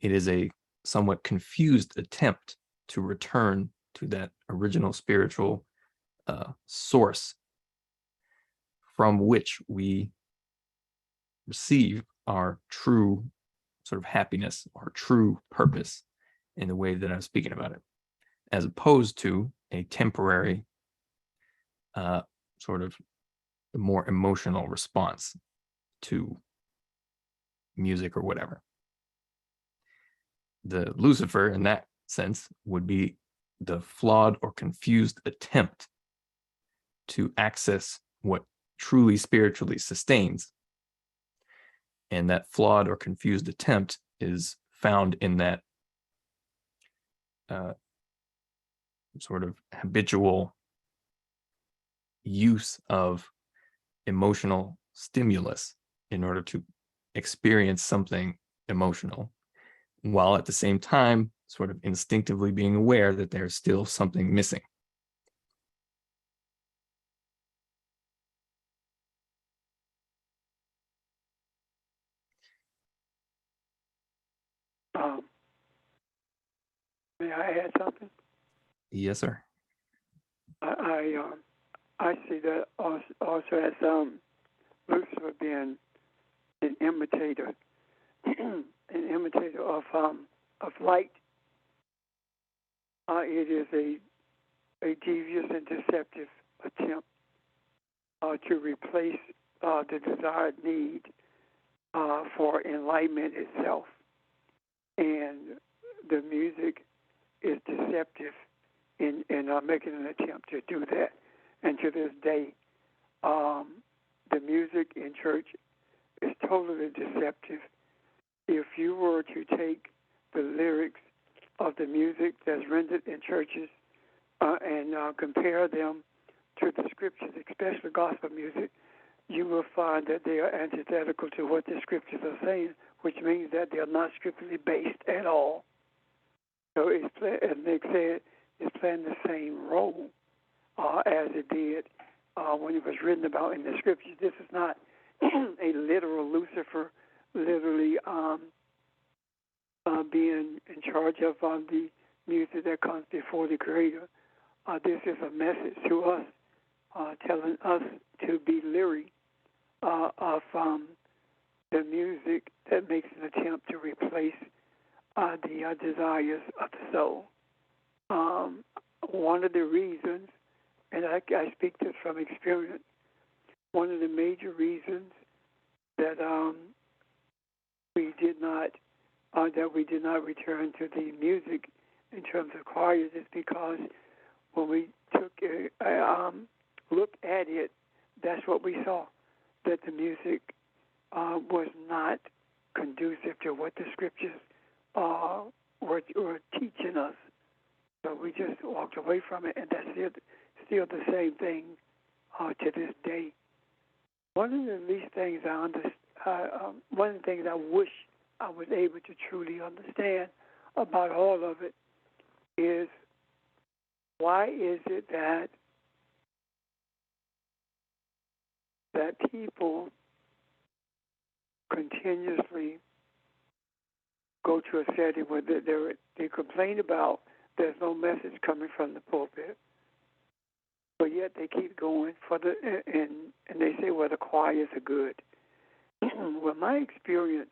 It is a somewhat confused attempt to return to that original spiritual source from which we receive our true sort of happiness, our true purpose in the way that I'm speaking about it, as opposed to a temporary sort of a more emotional response to music or whatever. The Lucifer, in that sense, would be the flawed or confused attempt to access what truly spiritually sustains. And that flawed or confused attempt is found in that sort of habitual use of emotional stimulus in order to experience something emotional, while at the same time sort of instinctively being aware that there's still something missing. May I add something? Yes, sir. I see that also as Lucifer being an imitator, an imitator of light. It is a devious and deceptive attempt to replace the desired need for enlightenment itself, and the music is deceptive in making an attempt to do that. And to this day, the music in church is totally deceptive. If you were to take the lyrics of the music that's rendered in churches and compare them to the scriptures, especially gospel music, you will find that they are antithetical to what the scriptures are saying, which means that they are not scripturally based at all. So it's, as Nick said, it's playing the same role as it did when it was written about in the scriptures. This is not a literal Lucifer, literally being in charge of the music that comes before the Creator. This is a message to us, telling us to be leery of the music that makes an attempt to replace the desires of the soul. One of the reasons, and I speak this from experience, one of the major reasons that we did not return to the music in terms of choirs is because when we took a look at it, that's what we saw, that the music was not conducive to what the scriptures were teaching us. So we just walked away from it, and that's still the same thing to this day. One of the least things one of the things I wish I was able to truly understand about all of it is, why is it that people continuously go to a setting where they complain about there's no message coming from the pulpit, but yet they keep going and they say, well, the choirs are good. Well, my experience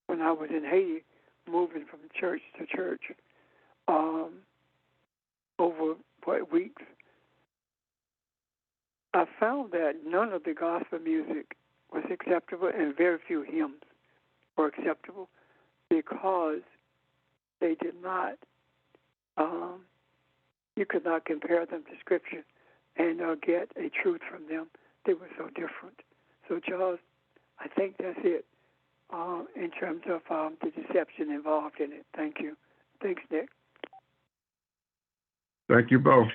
when I was in Haiti, moving from church to church over weeks, I found that none of the gospel music was acceptable, and very few hymns were acceptable, because they did not, you could not compare them to Scripture and get a truth from them. They were so different. So, Charles, I think that's it in terms of the deception involved in it. Thank you. Thanks, Nick. Thank you both.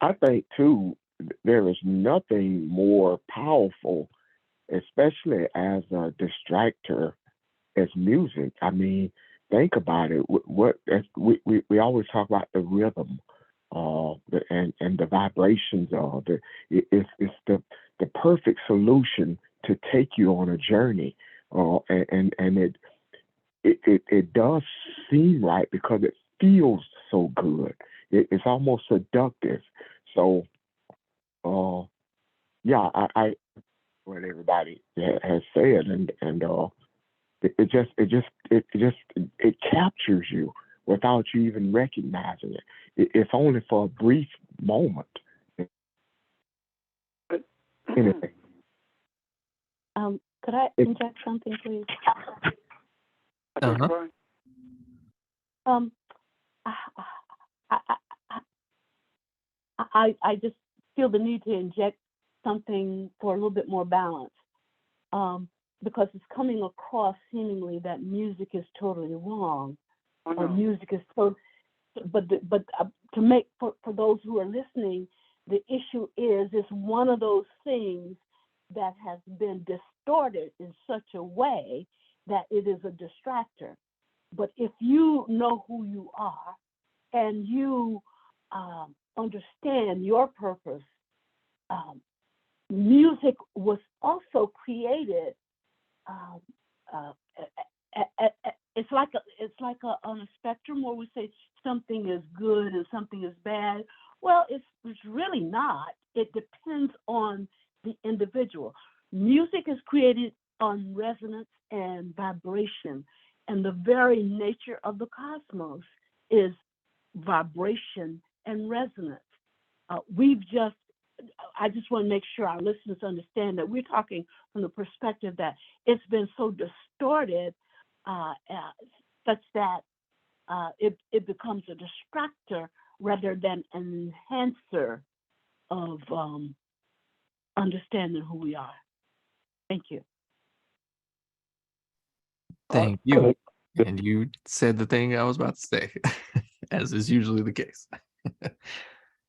I think, too, there is nothing more powerful, especially as a distractor, as music. I mean, think about it. We always talk about the rhythm, and the vibrations of it. It's the perfect solution to take you on a journey, and it does seem right because it feels so good. It's almost seductive. So, yeah, I what everybody has said, and it captures you without you even recognizing it. It's only for a brief moment. anything. Could I inject something, please? Uh-huh. Um, I just feel the need to inject something for a little bit more balance, because it's coming across seemingly that music is totally wrong, or music is so. But to make for those who are listening, the issue is it's one of those things that has been distorted in such a way that it is a distractor. But if you know who you are and you understand your purpose, music was also created. It's like on a spectrum where we say something is good and something is bad. Well, it's really not. It depends on the individual. Music is created on resonance and vibration, and the very nature of the cosmos is vibration and resonance. I just want to make sure our listeners understand that we're talking from the perspective that it's been so distorted such that it becomes a distractor rather than an enhancer of understanding who we are. Thank you. Thank you. And you said the thing I was about to say, as is usually the case.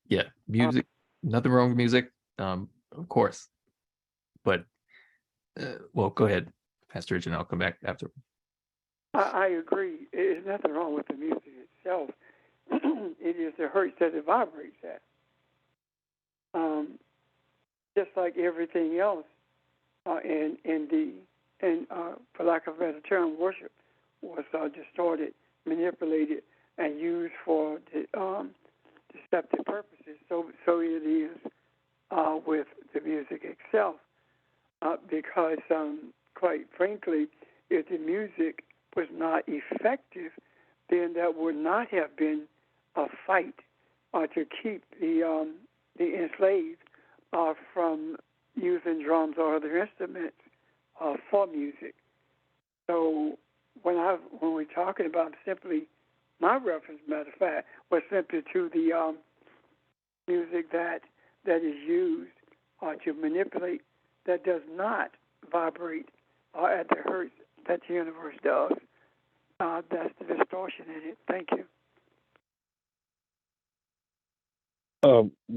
Yeah, music, nothing wrong with music, of course. But, well, go ahead, Pastor Rich, and I'll come back after. I agree. There's nothing wrong with the music itself. It is the hertz that it vibrates at. Just like everything else, and for lack of a better term, worship was distorted, manipulated, and used for deceptive purposes. So it is with the music itself, because quite frankly, if the music was not effective, then that would not have been a fight to keep the enslaved from using drums or other instruments for music. So when we're talking about simply, my reference, matter of fact, was simply to the music that is used to manipulate, that does not vibrate at the hertz that the universe does. That's the distortion in it. Thank you.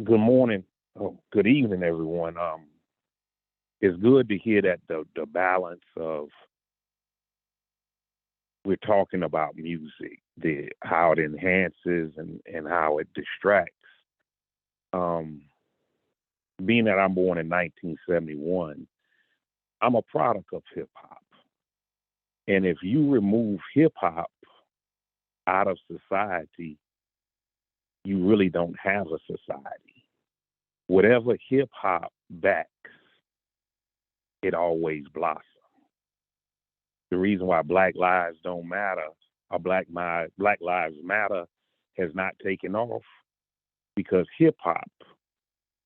Good morning. Good evening, everyone. It's good to hear that the balance of, we're talking about music, how it enhances and how it distracts. Being that I'm born in 1971, I'm a product of hip hop. And if you remove hip hop out of society, you really don't have a society. Whatever hip hop backs, it always blossoms. The reason why Black Lives Don't Matter or Black Lives Matter has not taken off, because hip hop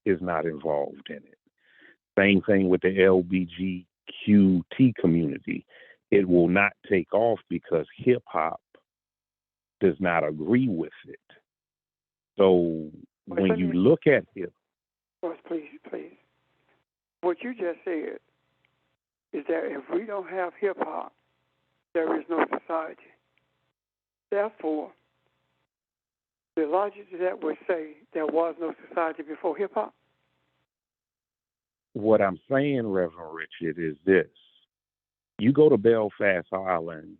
is not involved in it. Same thing with the LGBTQ community. It will not take off because hip hop does not agree with it. So when you look at hip, please. What you just said is that if we don't have hip hop, there is no society. Therefore, the logic to that would say there was no society before hip hop. What I'm saying, Reverend Richard, is this. You go to Belfast, Ireland,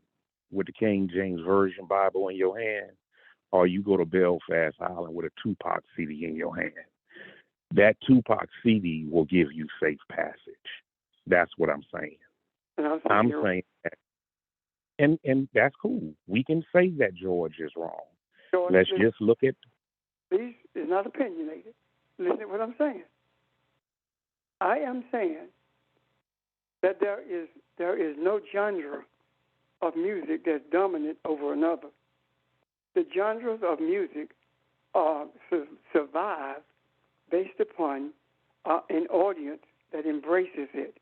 with the King James Version Bible in your hand, or you go to Belfast, Ireland, with a Tupac CD in your hand. That Tupac CD will give you safe passage. That's what I'm saying. And I'm saying that. And that's cool. We can say that George is wrong. George, let's just look at. Please, it's not opinionated. Listen to what I'm saying. I am saying that there is no genre of music that's dominant over another. The genres of music survive based upon an audience that embraces it.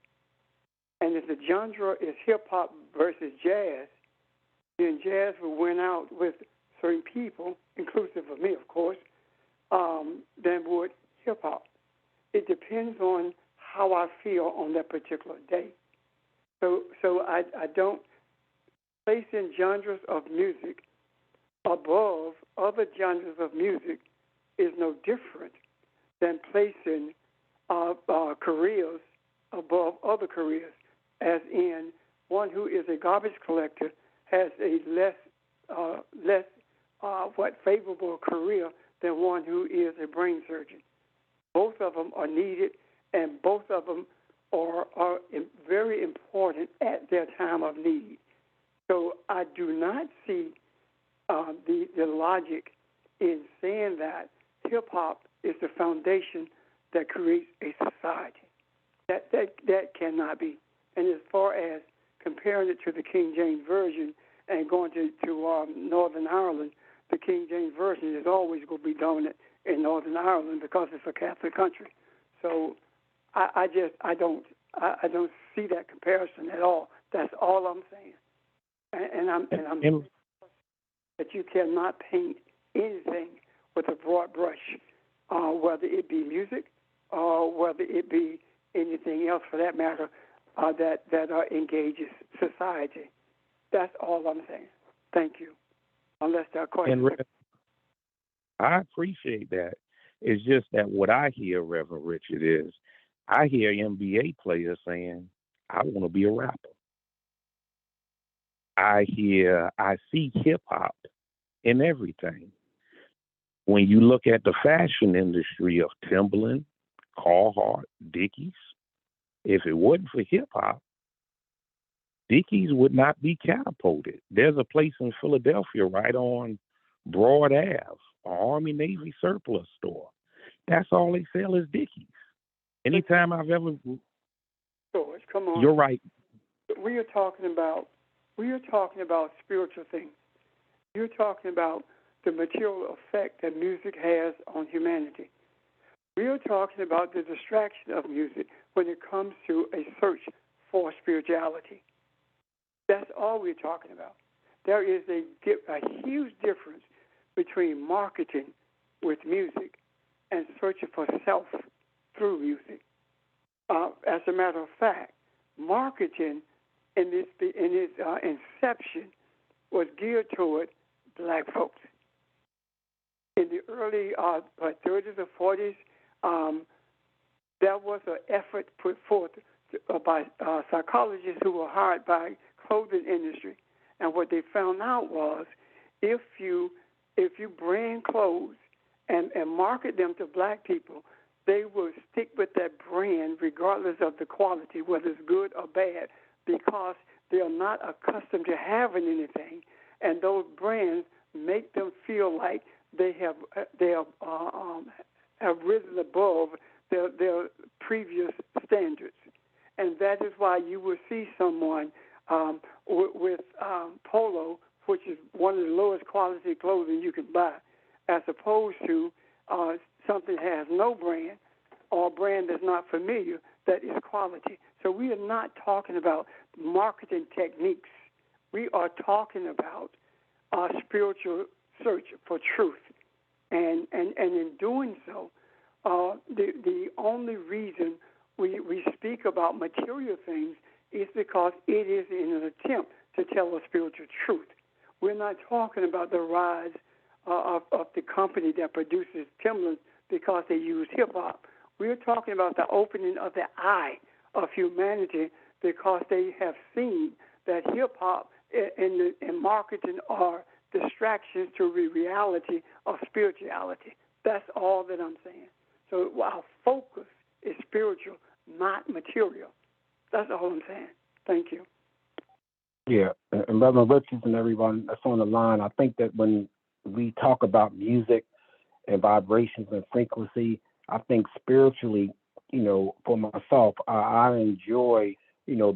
And if the genre is hip hop versus jazz, then jazz will win out with certain people, inclusive of me, of course, than would hip hop. It depends on how I feel on that particular day. So I don't place in genres of music above other genres of music is no different than placing careers above other careers, as in one who is a garbage collector has a less favorable career than one who is a brain surgeon. Both of them are needed, and both of them are very important at their time of need. So I do not see the logic in saying that hip-hop is the foundation that creates a society. That cannot be. And as far as comparing it to the King James Version and going to Northern Ireland, the King James Version is always going to be dominant in Northern Ireland because it's a Catholic country. So I don't see that comparison at all. That's all I'm saying. And I'm that you cannot paint anything with a broad brush, whether it be music or whether it be anything else for that matter that engages society. That's all I'm saying. Thank you. Unless there are questions. And I appreciate that. It's just that what I hear, Reverend Richard, is I hear NBA players saying, I want to be a rapper. I see hip hop in everything. When you look at the fashion industry of Timberland, Carhartt, Dickies, if it wasn't for hip hop, Dickies would not be catapulted. There's a place in Philadelphia right on Broad Ave, an Army Navy surplus store. That's all they sell is Dickies. Anytime I've ever... George, come on. You're right. We are talking about spiritual things. You're talking about the material effect that music has on humanity. We are talking about the distraction of music when it comes to a search for spirituality. That's all we're talking about. There is a huge difference between marketing with music and searching for self through music. As a matter of fact, marketing in its inception was geared toward black folks. In the early 30s or 40s, there was an effort put forth by psychologists who were hired by clothing industry, and what they found out was if you brand clothes and market them to black people, they will stick with that brand regardless of the quality, whether it's good or bad, because they are not accustomed to having anything, and those brands make them feel like they have risen above their previous standards. And that is why you will see someone with polo, which is one of the lowest quality clothing you can buy, as opposed to something that has no brand or a brand that's not familiar that is quality. So we are not talking about marketing techniques. We are talking about our spiritual search for truth. And in doing so, the only reason we speak about material things is because it is in an attempt to tell a spiritual truth. We're not talking about the rise of the company that produces Timberland because they use hip-hop. We're talking about the opening of the eye of humanity because they have seen that hip-hop and marketing are distractions to the reality of spirituality. That's all that I'm saying. So our focus is spiritual, not material. That's all I'm saying. Thank you. Yeah, and Reverend Richards and everyone that's on the line, I think that when we talk about music and vibrations and frequency, I think spiritually, for myself, I enjoy,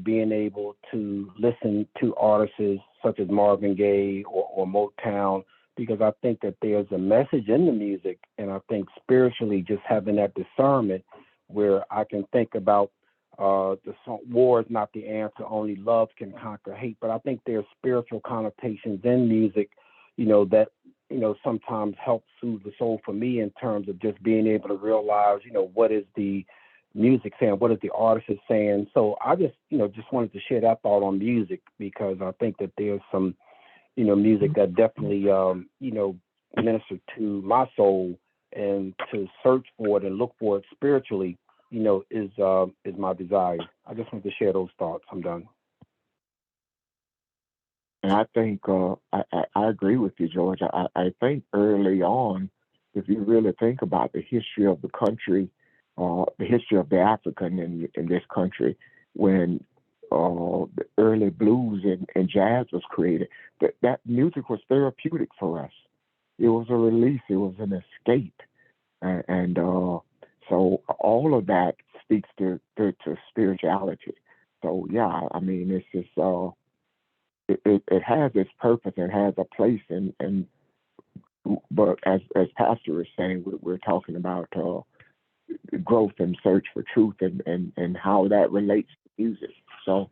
being able to listen to artists such as Marvin Gaye or Motown, because I think that there's a message in the music, and I think spiritually just having that discernment where I can think about The song "War is not the answer. Only love can conquer hate." But I think there's spiritual connotations in music, that sometimes help soothe the soul for me in terms of just being able to realize, what is the music saying, what is the artist is saying. So I just wanted to share that thought on music, because I think that there's some, music that definitely, ministered to my soul, and to search for it and look for it spiritually, is my desire. I just want to share those thoughts. I'm done. And I think I agree with you, George. I think early on, if you really think about the history of the country, the history of the African in this country, when the early blues and jazz was created, that music was therapeutic for us. It was a release. It was an escape, and so all of that speaks to spirituality. So yeah, I mean, it's just it has its purpose. It has a place, and but as Pastor is saying, we're talking about growth and search for truth, and how that relates to music. So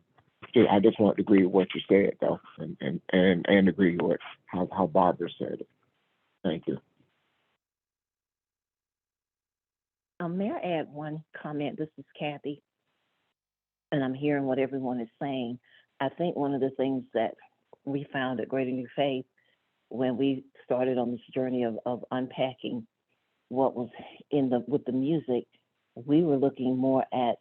yeah, I just want to agree with what you said, though, and agree with how Barbara said it. Thank you. May I add one comment? This is Kathy, and I'm hearing what everyone is saying. I think one of the things that we found at Greater New Faith when we started on this journey of unpacking what was with the music, we were looking more at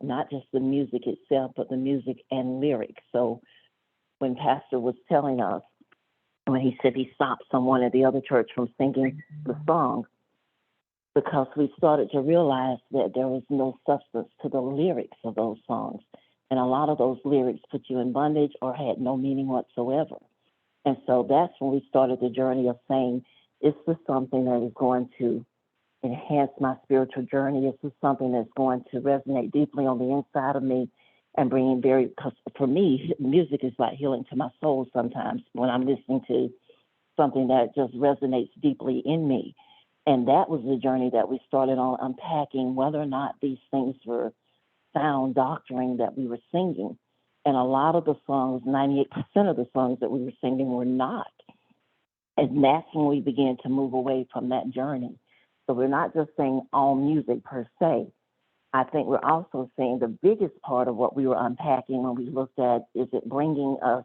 not just the music itself, but the music and lyrics. So when Pastor was telling us, when he said he stopped someone at the other church from singing the song, because we started to realize that there was no substance to the lyrics of those songs. And a lot of those lyrics put you in bondage or had no meaning whatsoever. And so that's when we started the journey of saying, is this something that is going to enhance my spiritual journey? Is this something that's going to resonate deeply on the inside of me and bringing because for me, music is like healing to my soul sometimes when I'm listening to something that just resonates deeply in me. And that was the journey that we started on, unpacking whether or not these things were sound doctrine that we were singing. And a lot of the songs, 98% of the songs that we were singing were not. And that's when we began to move away from that journey. So we're not just saying all music per se. I think we're also saying the biggest part of what we were unpacking when we looked at, is it bringing us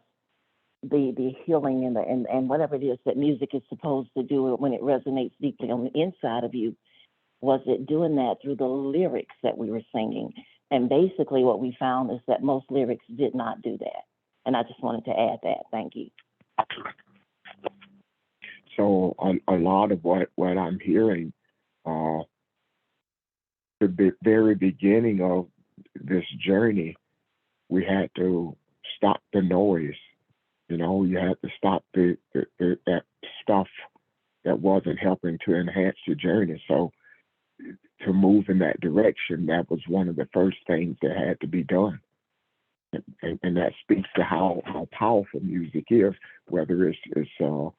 the healing and whatever it is that music is supposed to do when it resonates deeply on the inside of you. Was it doing that through the lyrics that we were singing? And basically what we found is that most lyrics did not do that. And I just wanted to add that. Thank you. So a lot of what I'm hearing, the very beginning of this journey, we had to stop the noise. You had to stop that stuff that wasn't helping to enhance your journey. So to move in that direction, that was one of the first things that had to be done. And that speaks to how powerful music is, whether it's an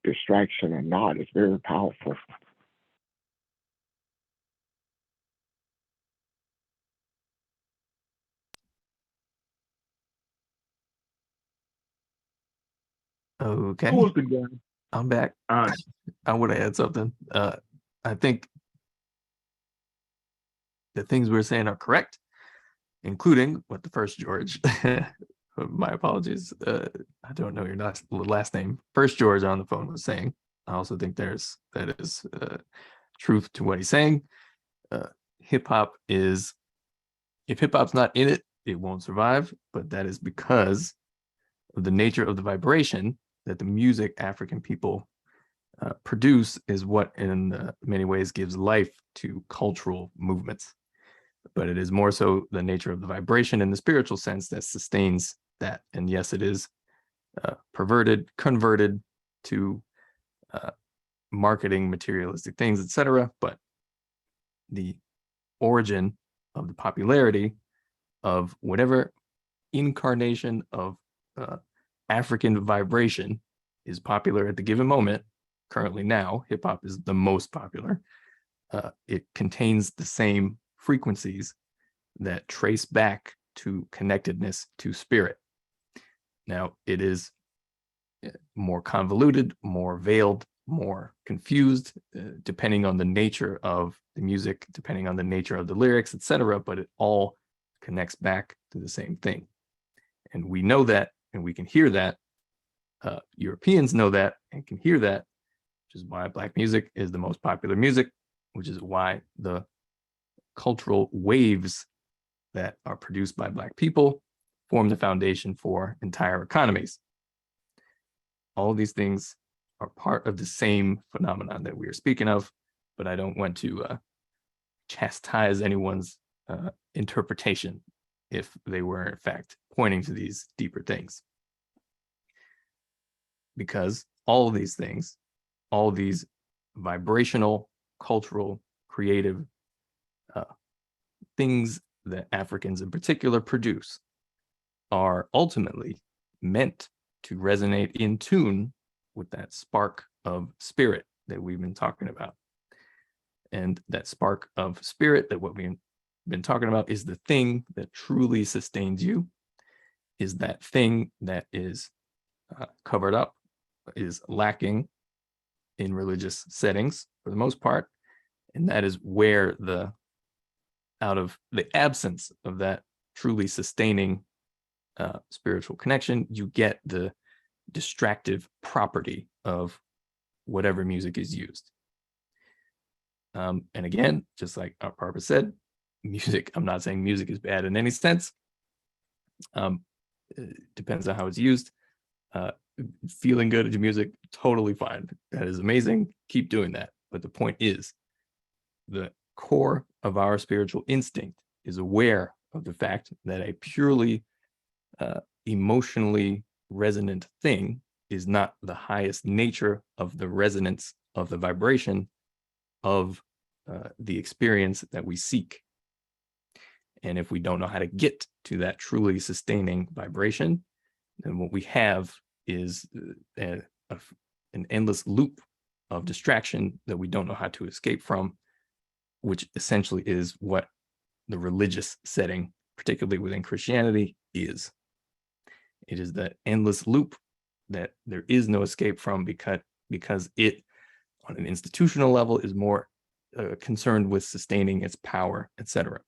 distraction or not. It's very powerful. Okay. Who was the guy? I'm back. I want to add something. I think the things we're saying are correct, including what the first George, my apologies, I don't know your last name, first George on the phone was saying. I also think that is truth to what he's saying. Hip-hop is, if hip-hop's not in it, it won't survive, but that is because of the nature of the vibration that the music African people produce is what in many ways gives life to cultural movements. But it is more so the nature of the vibration in the spiritual sense that sustains that. And yes, it is perverted, converted to marketing, materialistic things, etc. But the origin of the popularity of whatever incarnation of African vibration is popular at the given moment. Currently now, hip hop is the most popular. It contains the same frequencies that trace back to connectedness to spirit. Now, it is more convoluted, more veiled, more confused, depending on the nature of the music, depending on the nature of the lyrics, etc. But it all connects back to the same thing. And we know that, and we can hear that. Europeans know that and can hear that, which is why Black music is the most popular music, which is why the cultural waves that are produced by Black people form the foundation for entire economies. All of these things are part of the same phenomenon that we are speaking of, but I don't want to chastise anyone's interpretation if they were in fact pointing to these deeper things. Because all of these things, all these vibrational, cultural, creative things that Africans in particular produce are ultimately meant to resonate in tune with that spark of spirit that we've been talking about. And that spark of spirit, that what we've been talking about, is the thing that truly sustains you, is that thing that is covered up, is lacking in religious settings for the most part. And that is where out of the absence of that truly sustaining spiritual connection, you get the distractive property of whatever music is used. And again, just like our Barbara said, music, I'm not saying music is bad in any sense. It depends on how it's used. Feeling good at your music, totally fine. That is amazing. Keep doing that. But the point is, the core of our spiritual instinct is aware of the fact that a purely emotionally resonant thing is not the highest nature of the resonance of the vibration of the experience that we seek. And if we don't know how to get to that truly sustaining vibration, then what we have is an endless loop of distraction that we don't know how to escape from, which essentially is what the religious setting, particularly within Christianity, is. It is that endless loop that there is no escape from, because it, on an institutional level, is more concerned with sustaining its power, etc.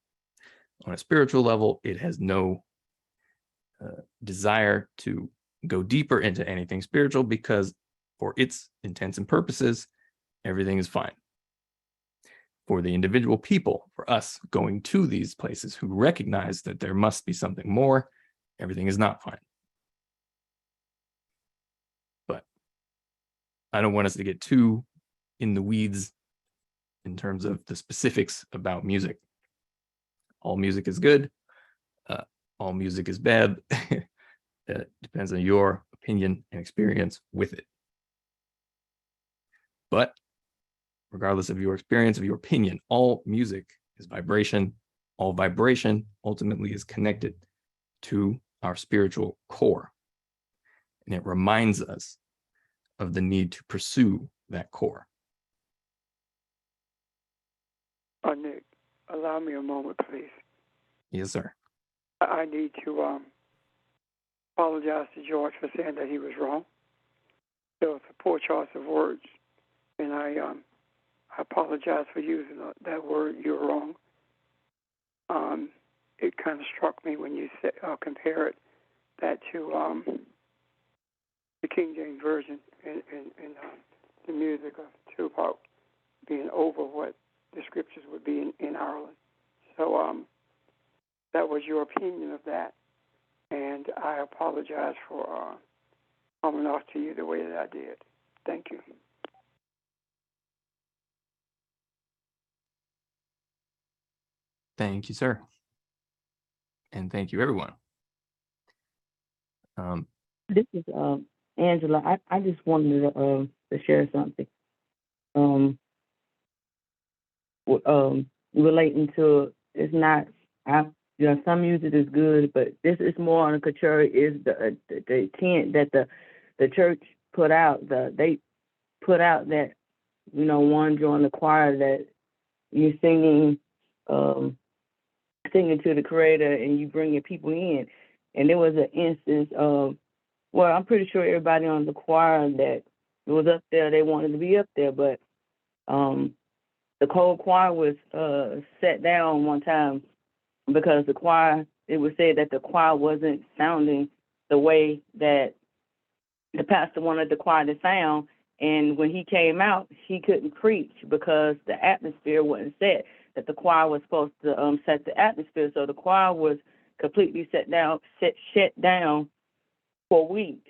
On a spiritual level, it has no desire to go deeper into anything spiritual, because for its intents and purposes, everything is fine. For the individual people, for us going to these places who recognize that there must be something more, everything is not fine. But I don't want us to get too in the weeds in terms of the specifics about music. All music is good. All music is bad. It depends on your opinion and experience with it. But regardless of your experience, of your opinion, all music is vibration. All vibration ultimately is connected to our spiritual core. And it reminds us of the need to pursue that core. Nick, allow me a moment, please. Yes, sir. I need to apologize to George for saying that he was wrong. It was a poor choice of words, and I apologize for using that word, "you're wrong." It kind of struck me when you compared that to the King James Version and the music of Tupac being over what the scriptures would be in Ireland. So that was your opinion of that, and I apologize for coming off to you the way that I did. Thank you. Thank you, sir. And thank you, everyone. This is Angela. I just wanted to share something. Relating to, it's not, some music is good, but this is more on the contrary, is the intent that the church put out. They put out that, one joined the choir, that you're singing singing to the Creator and you bringing people in. And there was an instance of, well, I'm pretty sure everybody on the choir that was up there, they wanted to be up there, but the whole choir was set down one time because the choir, it was said that the choir wasn't sounding the way that the pastor wanted the choir to sound. And when he came out, he couldn't preach because the atmosphere wasn't set, that the choir was supposed to set the atmosphere. So the choir was completely shut down for weeks.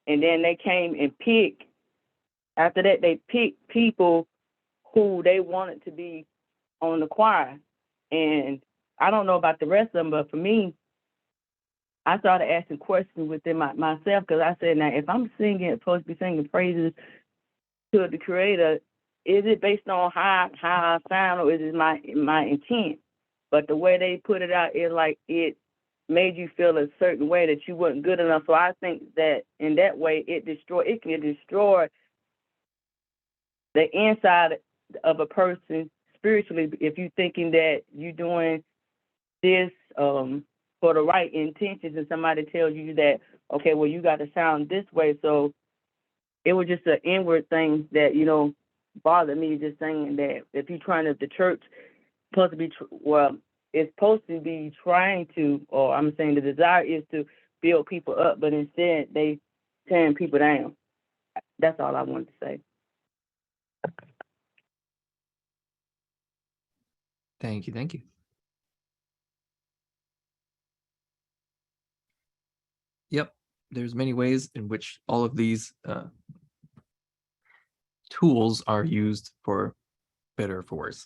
And then they came and picked, after that, they picked people who they wanted to be on the choir. And I don't know about the rest of them, but for me, I started asking questions within myself, because I said, now, if I'm supposed to be singing praises to the Creator, is it based on how I sound, or is it my intent? But the way they put it out, is like it made you feel a certain way that you weren't good enough. So I think that in that way, it can destroy the inside of a person spiritually, if you're thinking that you're doing this for the right intentions, and somebody tells you that, okay, well, you got to sound this way. So it was just an inward thing that, bothered me, just saying that if you're trying to, the church supposed to be, it's supposed to be trying to, or I'm saying the desire is to build people up, but instead they tearing people down. That's all I wanted to say. Thank you. Yep, there's many ways in which all of these tools are used for better or for worse.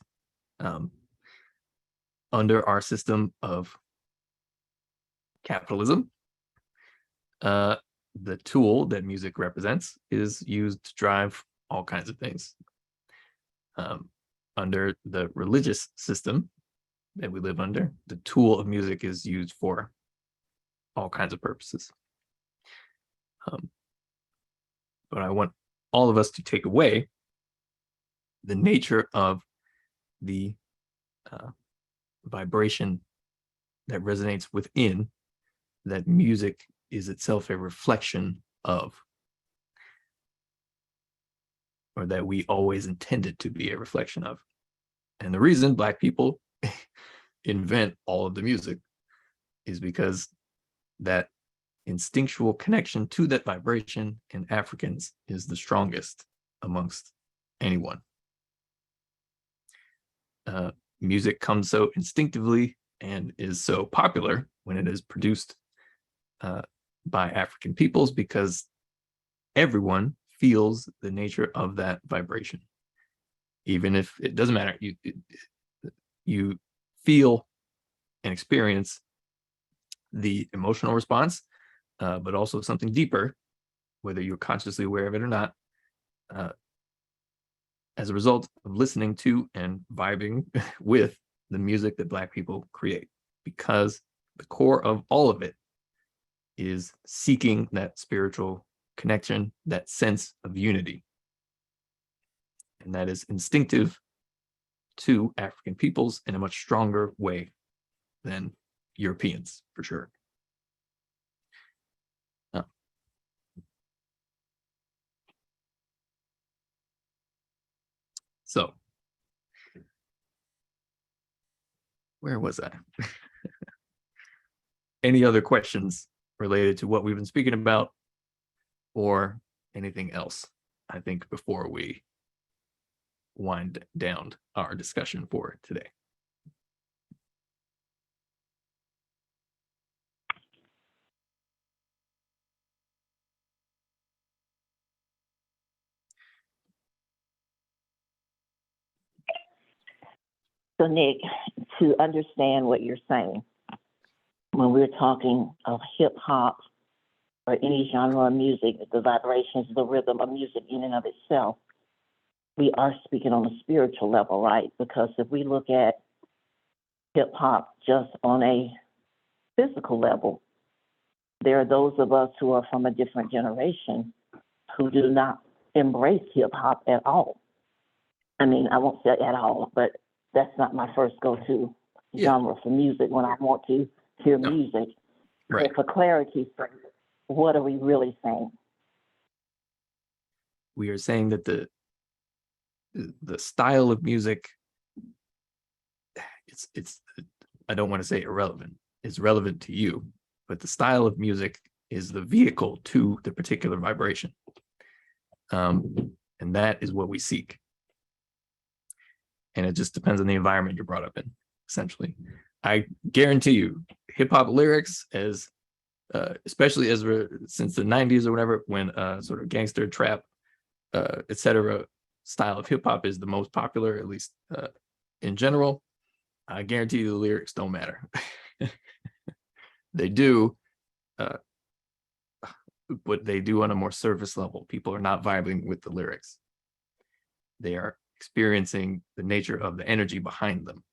Under our system of capitalism, the tool that music represents is used to drive all kinds of things. Under the religious system that we live under, the tool of music is used for all kinds of purposes. But I want all of us to take away the nature of the vibration that resonates within, that music is itself a reflection of, or that we always intended to be a reflection of. And the reason Black people invent all of the music is because that instinctual connection to that vibration in Africans is the strongest amongst anyone. Music comes so instinctively and is so popular when it is produced by African peoples, because everyone feels the nature of that vibration. Even if it doesn't matter, you feel and experience the emotional response, but also something deeper, whether you're consciously aware of it or not, as a result of listening to and vibing with the music that Black people create, because the core of all of it is seeking that spiritual connection, that sense of unity. And that is instinctive to African peoples in a much stronger way than Europeans, for sure. So, where was I? Any other questions related to what we've been speaking about, or anything else, I think, before we wind down our discussion for today? So, Nick, to understand what you're saying, when we're talking of hip hop or any genre of music, the vibrations, the rhythm of music in and of itself, we are speaking on a spiritual level, right? Because if we look at hip hop just on a physical level, there are those of us who are from a different generation who do not embrace hip hop at all. I mean, I won't say at all, but that's not my first go-to genre for music when I want to hear music. Right. So for clarity's sake, what are we really saying? We are saying that the style of music, it's I don't want to say irrelevant. It's relevant to you, but the style of music is the vehicle to the particular vibration. And that is what we seek. And it just depends on the environment you're brought up in, essentially. I guarantee you, hip hop lyrics, as especially as since the 90s or whatever, when sort of gangster trap, etc. style of hip hop is the most popular, at least in general, I guarantee you the lyrics don't matter. They do, but they do on a more surface level. People are not vibing with the lyrics. They are experiencing the nature of the energy behind them.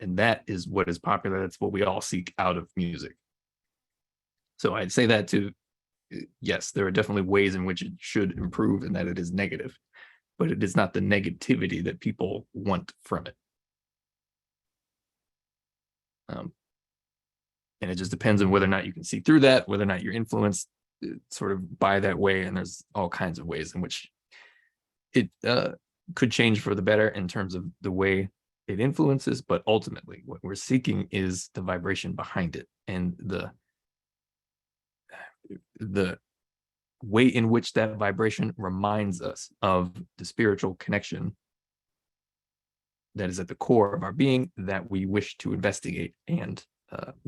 And that is what is popular. That's what we all seek out of music. So I'd say that to, yes, there are definitely ways in which it should improve and that it is negative, but it is not the negativity that people want from it. And it just depends on whether or not you can see through that, whether or not you're influenced sort of by that way. And there's all kinds of ways in which it could change for the better in terms of the way it influences, but ultimately what we're seeking is the vibration behind it and the way in which that vibration reminds us of the spiritual connection that is at the core of our being that we wish to investigate and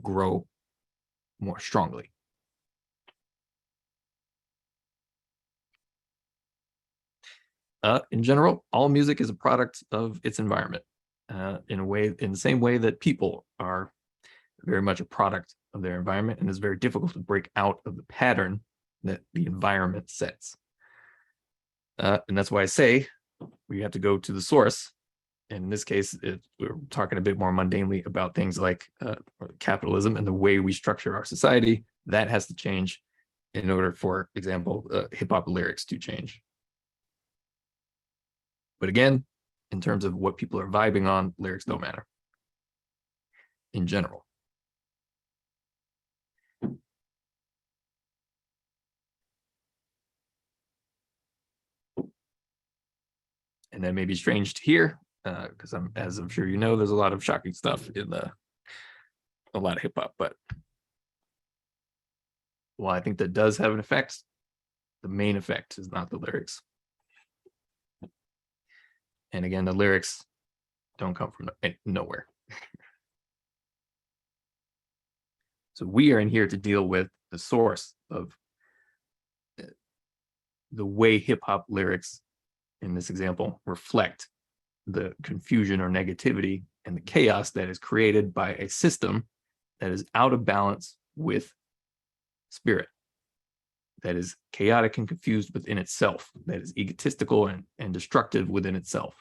grow more strongly. In general, all music is a product of its environment, in the same way that people are very much a product of their environment, and it's very difficult to break out of the pattern that the environment sets. And that's why I say we have to go to the source. And in this case, we're talking a bit more mundanely about things like capitalism and the way we structure our society. That has to change in order, for example, hip hop lyrics to change. But again, in terms of what people are vibing on, lyrics don't matter in general. And that may be strange to hear, because as I'm sure you know, there's a lot of shocking stuff in a lot of hip hop. But while I think that does have an effect, the main effect is not the lyrics. And again, the lyrics don't come from nowhere. So we are in here to deal with the source of the way hip hop lyrics, in this example, reflect the confusion or negativity and the chaos that is created by a system that is out of balance with spirit, that is chaotic and confused within itself, that is egotistical and destructive within itself.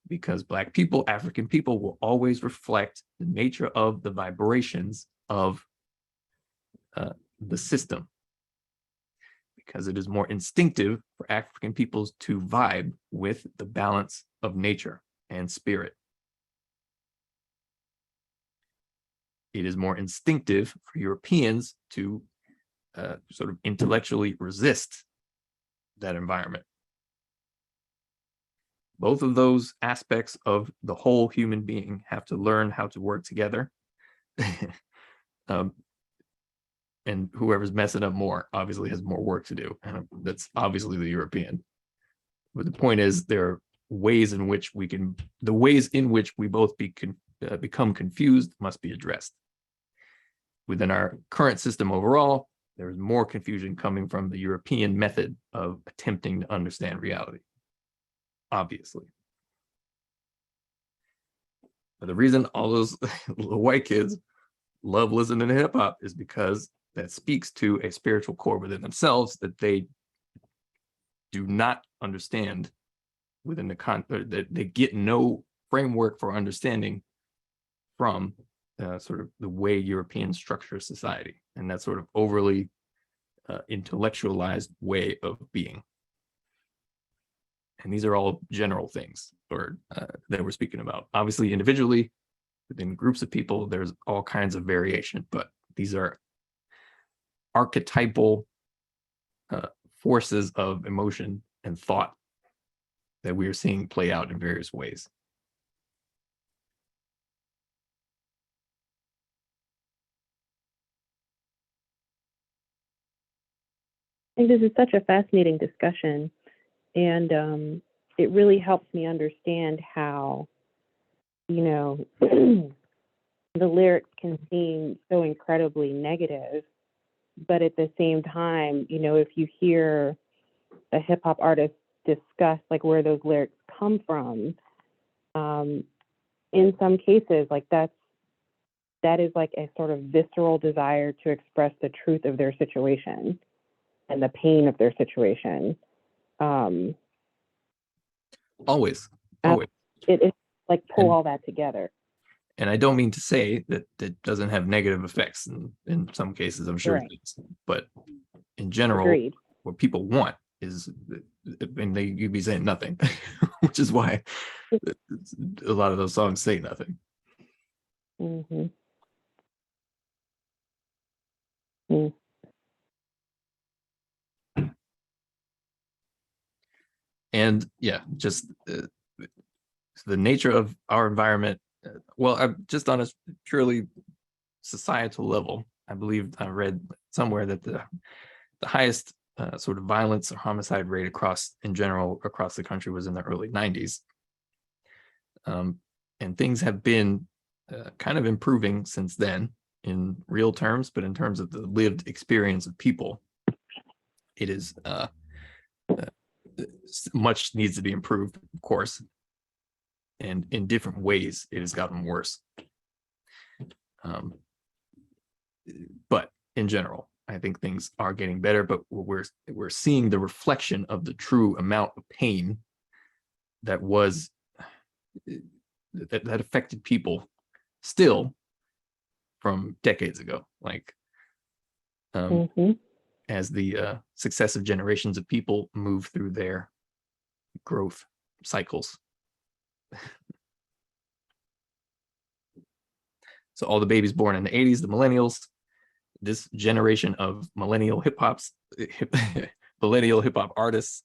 Because Black people, African people, will always reflect the nature of the vibrations of the system, because it is more instinctive for African peoples to vibe with the balance of nature and spirit. It is more instinctive for Europeans to sort of intellectually resist that environment. Both of those aspects of the whole human being have to learn how to work together. And whoever's messing up more obviously has more work to do. And that's obviously the European. But the point is, there are ways in which the ways in which we both become confused must be addressed. Within our current system overall, there is more confusion coming from the European method of attempting to understand reality, obviously. But the reason all those little white kids love listening to hip hop is because that speaks to a spiritual core within themselves that they do not understand within that they get no framework for understanding from sort of the way Europeans structure society, and that sort of overly intellectualized way of being. And these are all general things. or that we're speaking about. Obviously, individually, within groups of people, there's all kinds of variation, but these are archetypal forces of emotion and thought that we are seeing play out in various ways. I think this is such a fascinating discussion, and it really helps me understand how, the lyrics can seem so incredibly negative, but at the same time, if you hear a hip hop artist discuss like where those lyrics come from, in some cases, like that is like a sort of visceral desire to express the truth of their situation and the pain of their situation. Always. It's like pull all that together. And I don't mean to say that it doesn't have negative effects. In some cases, I'm sure Right. it does. But in general, Agreed. what people want is, and you'd be saying nothing, which is why a lot of those songs say nothing. Mm-hmm. Mm. And yeah, just the nature of our environment. Well, just on a purely societal level, I believe I read somewhere that the highest sort of violence or homicide rate in general across the country was in the early 90s. And things have been kind of improving since then in real terms, but in terms of the lived experience of people, it is much needs to be improved, of course. And in different ways, it has gotten worse. But in general, I think things are getting better, but we're seeing the reflection of the true amount of pain that was that affected people still from decades ago. Like as the successive generations of people move through their growth cycles. So all the babies born in the 80s, the millennials, this generation of millennial hip hop artists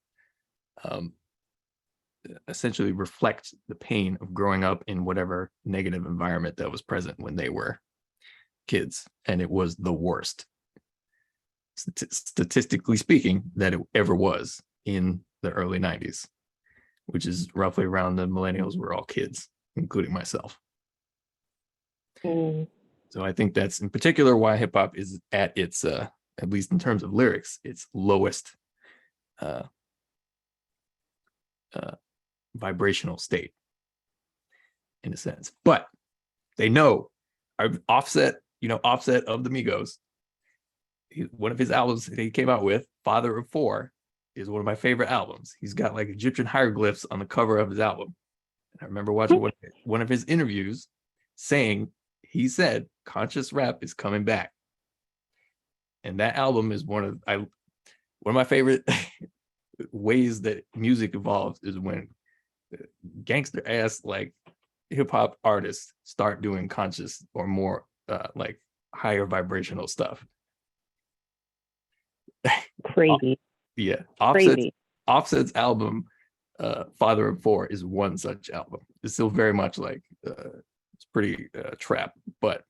essentially reflect the pain of growing up in whatever negative environment that was present when they were kids, and it was the worst, statistically speaking, that it ever was in the early 90s, which is roughly around the millennials were all kids, including myself. So I think that's in particular why hip hop is at its, at least in terms of lyrics, its lowest vibrational state, in a sense. But they know Offset of the Migos, one of his albums that he came out with, Father of Four, is one of my favorite albums. He's got like Egyptian hieroglyphs on the cover of his album. And I remember watching one of his interviews saying, he said, conscious rap is coming back. And that album is one of my favorite ways that music evolves is when gangster ass like hip hop artists start doing conscious or more like higher vibrational stuff. Crazy. Yeah. Crazy. Offset's album, Father of Four, is one such album. It's still very much like it's pretty trap, but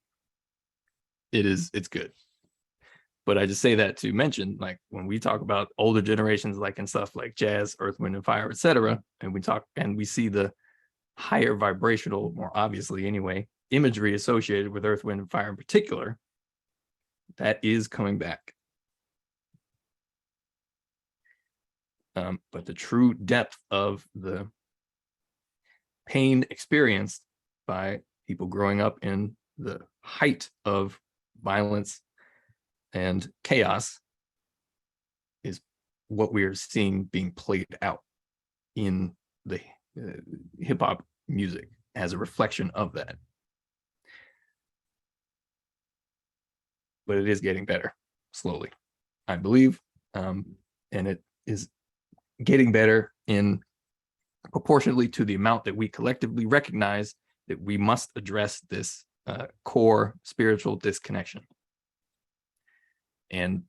it's good. But I just say that to mention, like when we talk about older generations, like and stuff like jazz, Earth, Wind, and Fire, etc., and we see the higher vibrational, more obviously anyway, imagery associated with Earth, Wind, and Fire in particular, that is coming back. But the true depth of the pain experienced by people growing up in the height of violence and chaos is what we are seeing being played out in the hip hop music as a reflection of that. But it is getting better slowly, I believe. And it is getting better in proportionately to the amount that we collectively recognize that we must address this core spiritual disconnection. And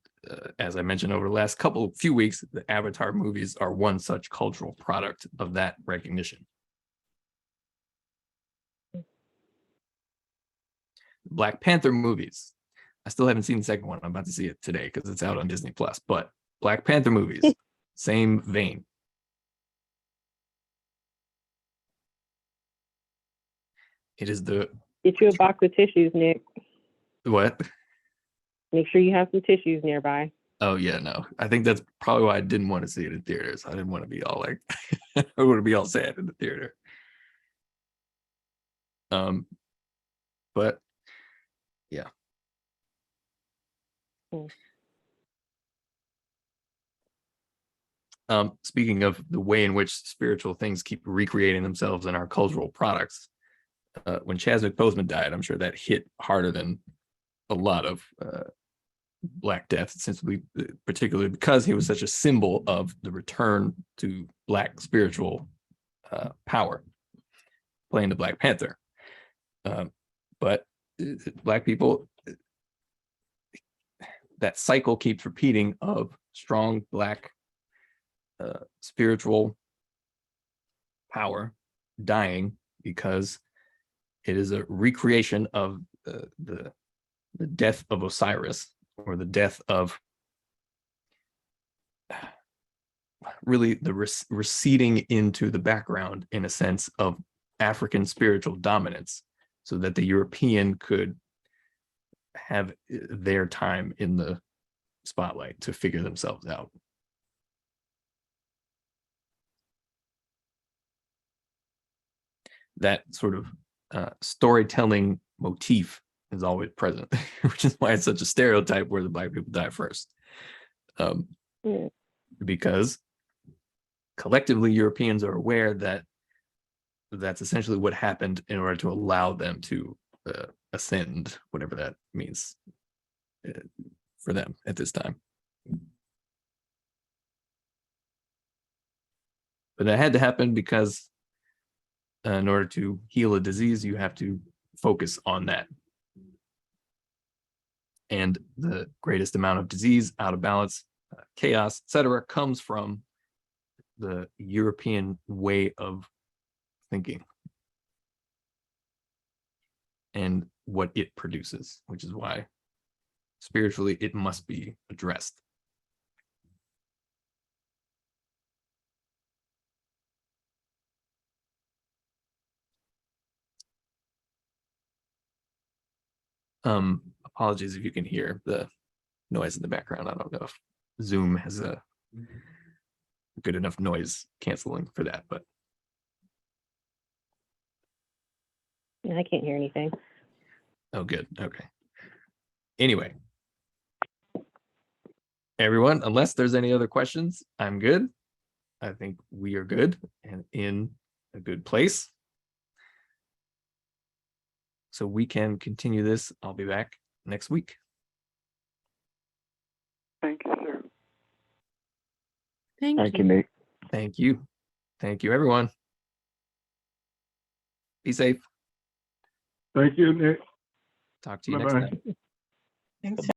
as I mentioned over the last few weeks, the Avatar movies are one such cultural product of that recognition. Black Panther movies. I still haven't seen the second one. I'm about to see it today because it's out on Disney Plus. But Black Panther movies, same vein. It is the... Get you a box of tissues, Nick. What? Make sure you have some tissues nearby. Oh yeah, no. I think that's probably why I didn't want to see it in theaters. I didn't want to be all like, I want to be all sad in the theater. But yeah. Speaking of the way in which spiritual things keep recreating themselves in our cultural products, when Chadwick Boseman died, I'm sure that hit harder than a lot of Black deaths, particularly because he was such a symbol of the return to Black spiritual power, playing the Black Panther. But Black people, that cycle keeps repeating of strong Black spiritual power dying because it is a recreation of the death of Osiris, or the death of really the receding into the background, in a sense, of African spiritual dominance, so that the European could have their time in the spotlight to figure themselves out. That sort of storytelling motif is always present, which is why it's such a stereotype where the Black people die first. Because collectively Europeans are aware that that's essentially what happened in order to allow them to ascend, whatever that means for them at this time. But that had to happen because in order to heal a disease, you have to focus on that. And the greatest amount of disease, out of balance, chaos, etc., comes from the European way of thinking and what it produces, which is why spiritually it must be addressed. Apologies if you can hear the noise in the background. I don't know if Zoom has a good enough noise canceling for that, but I can't hear anything. Oh, good. Okay. Anyway, everyone, unless there's any other questions, I'm good. I think we are good and in a good place. So we can continue this. I'll be back next week. Thank you, sir. Thank you, Nick. Thank you. Thank you, everyone. Be safe. Thank you, Nick. Talk to you Bye-bye. next time. Thanks.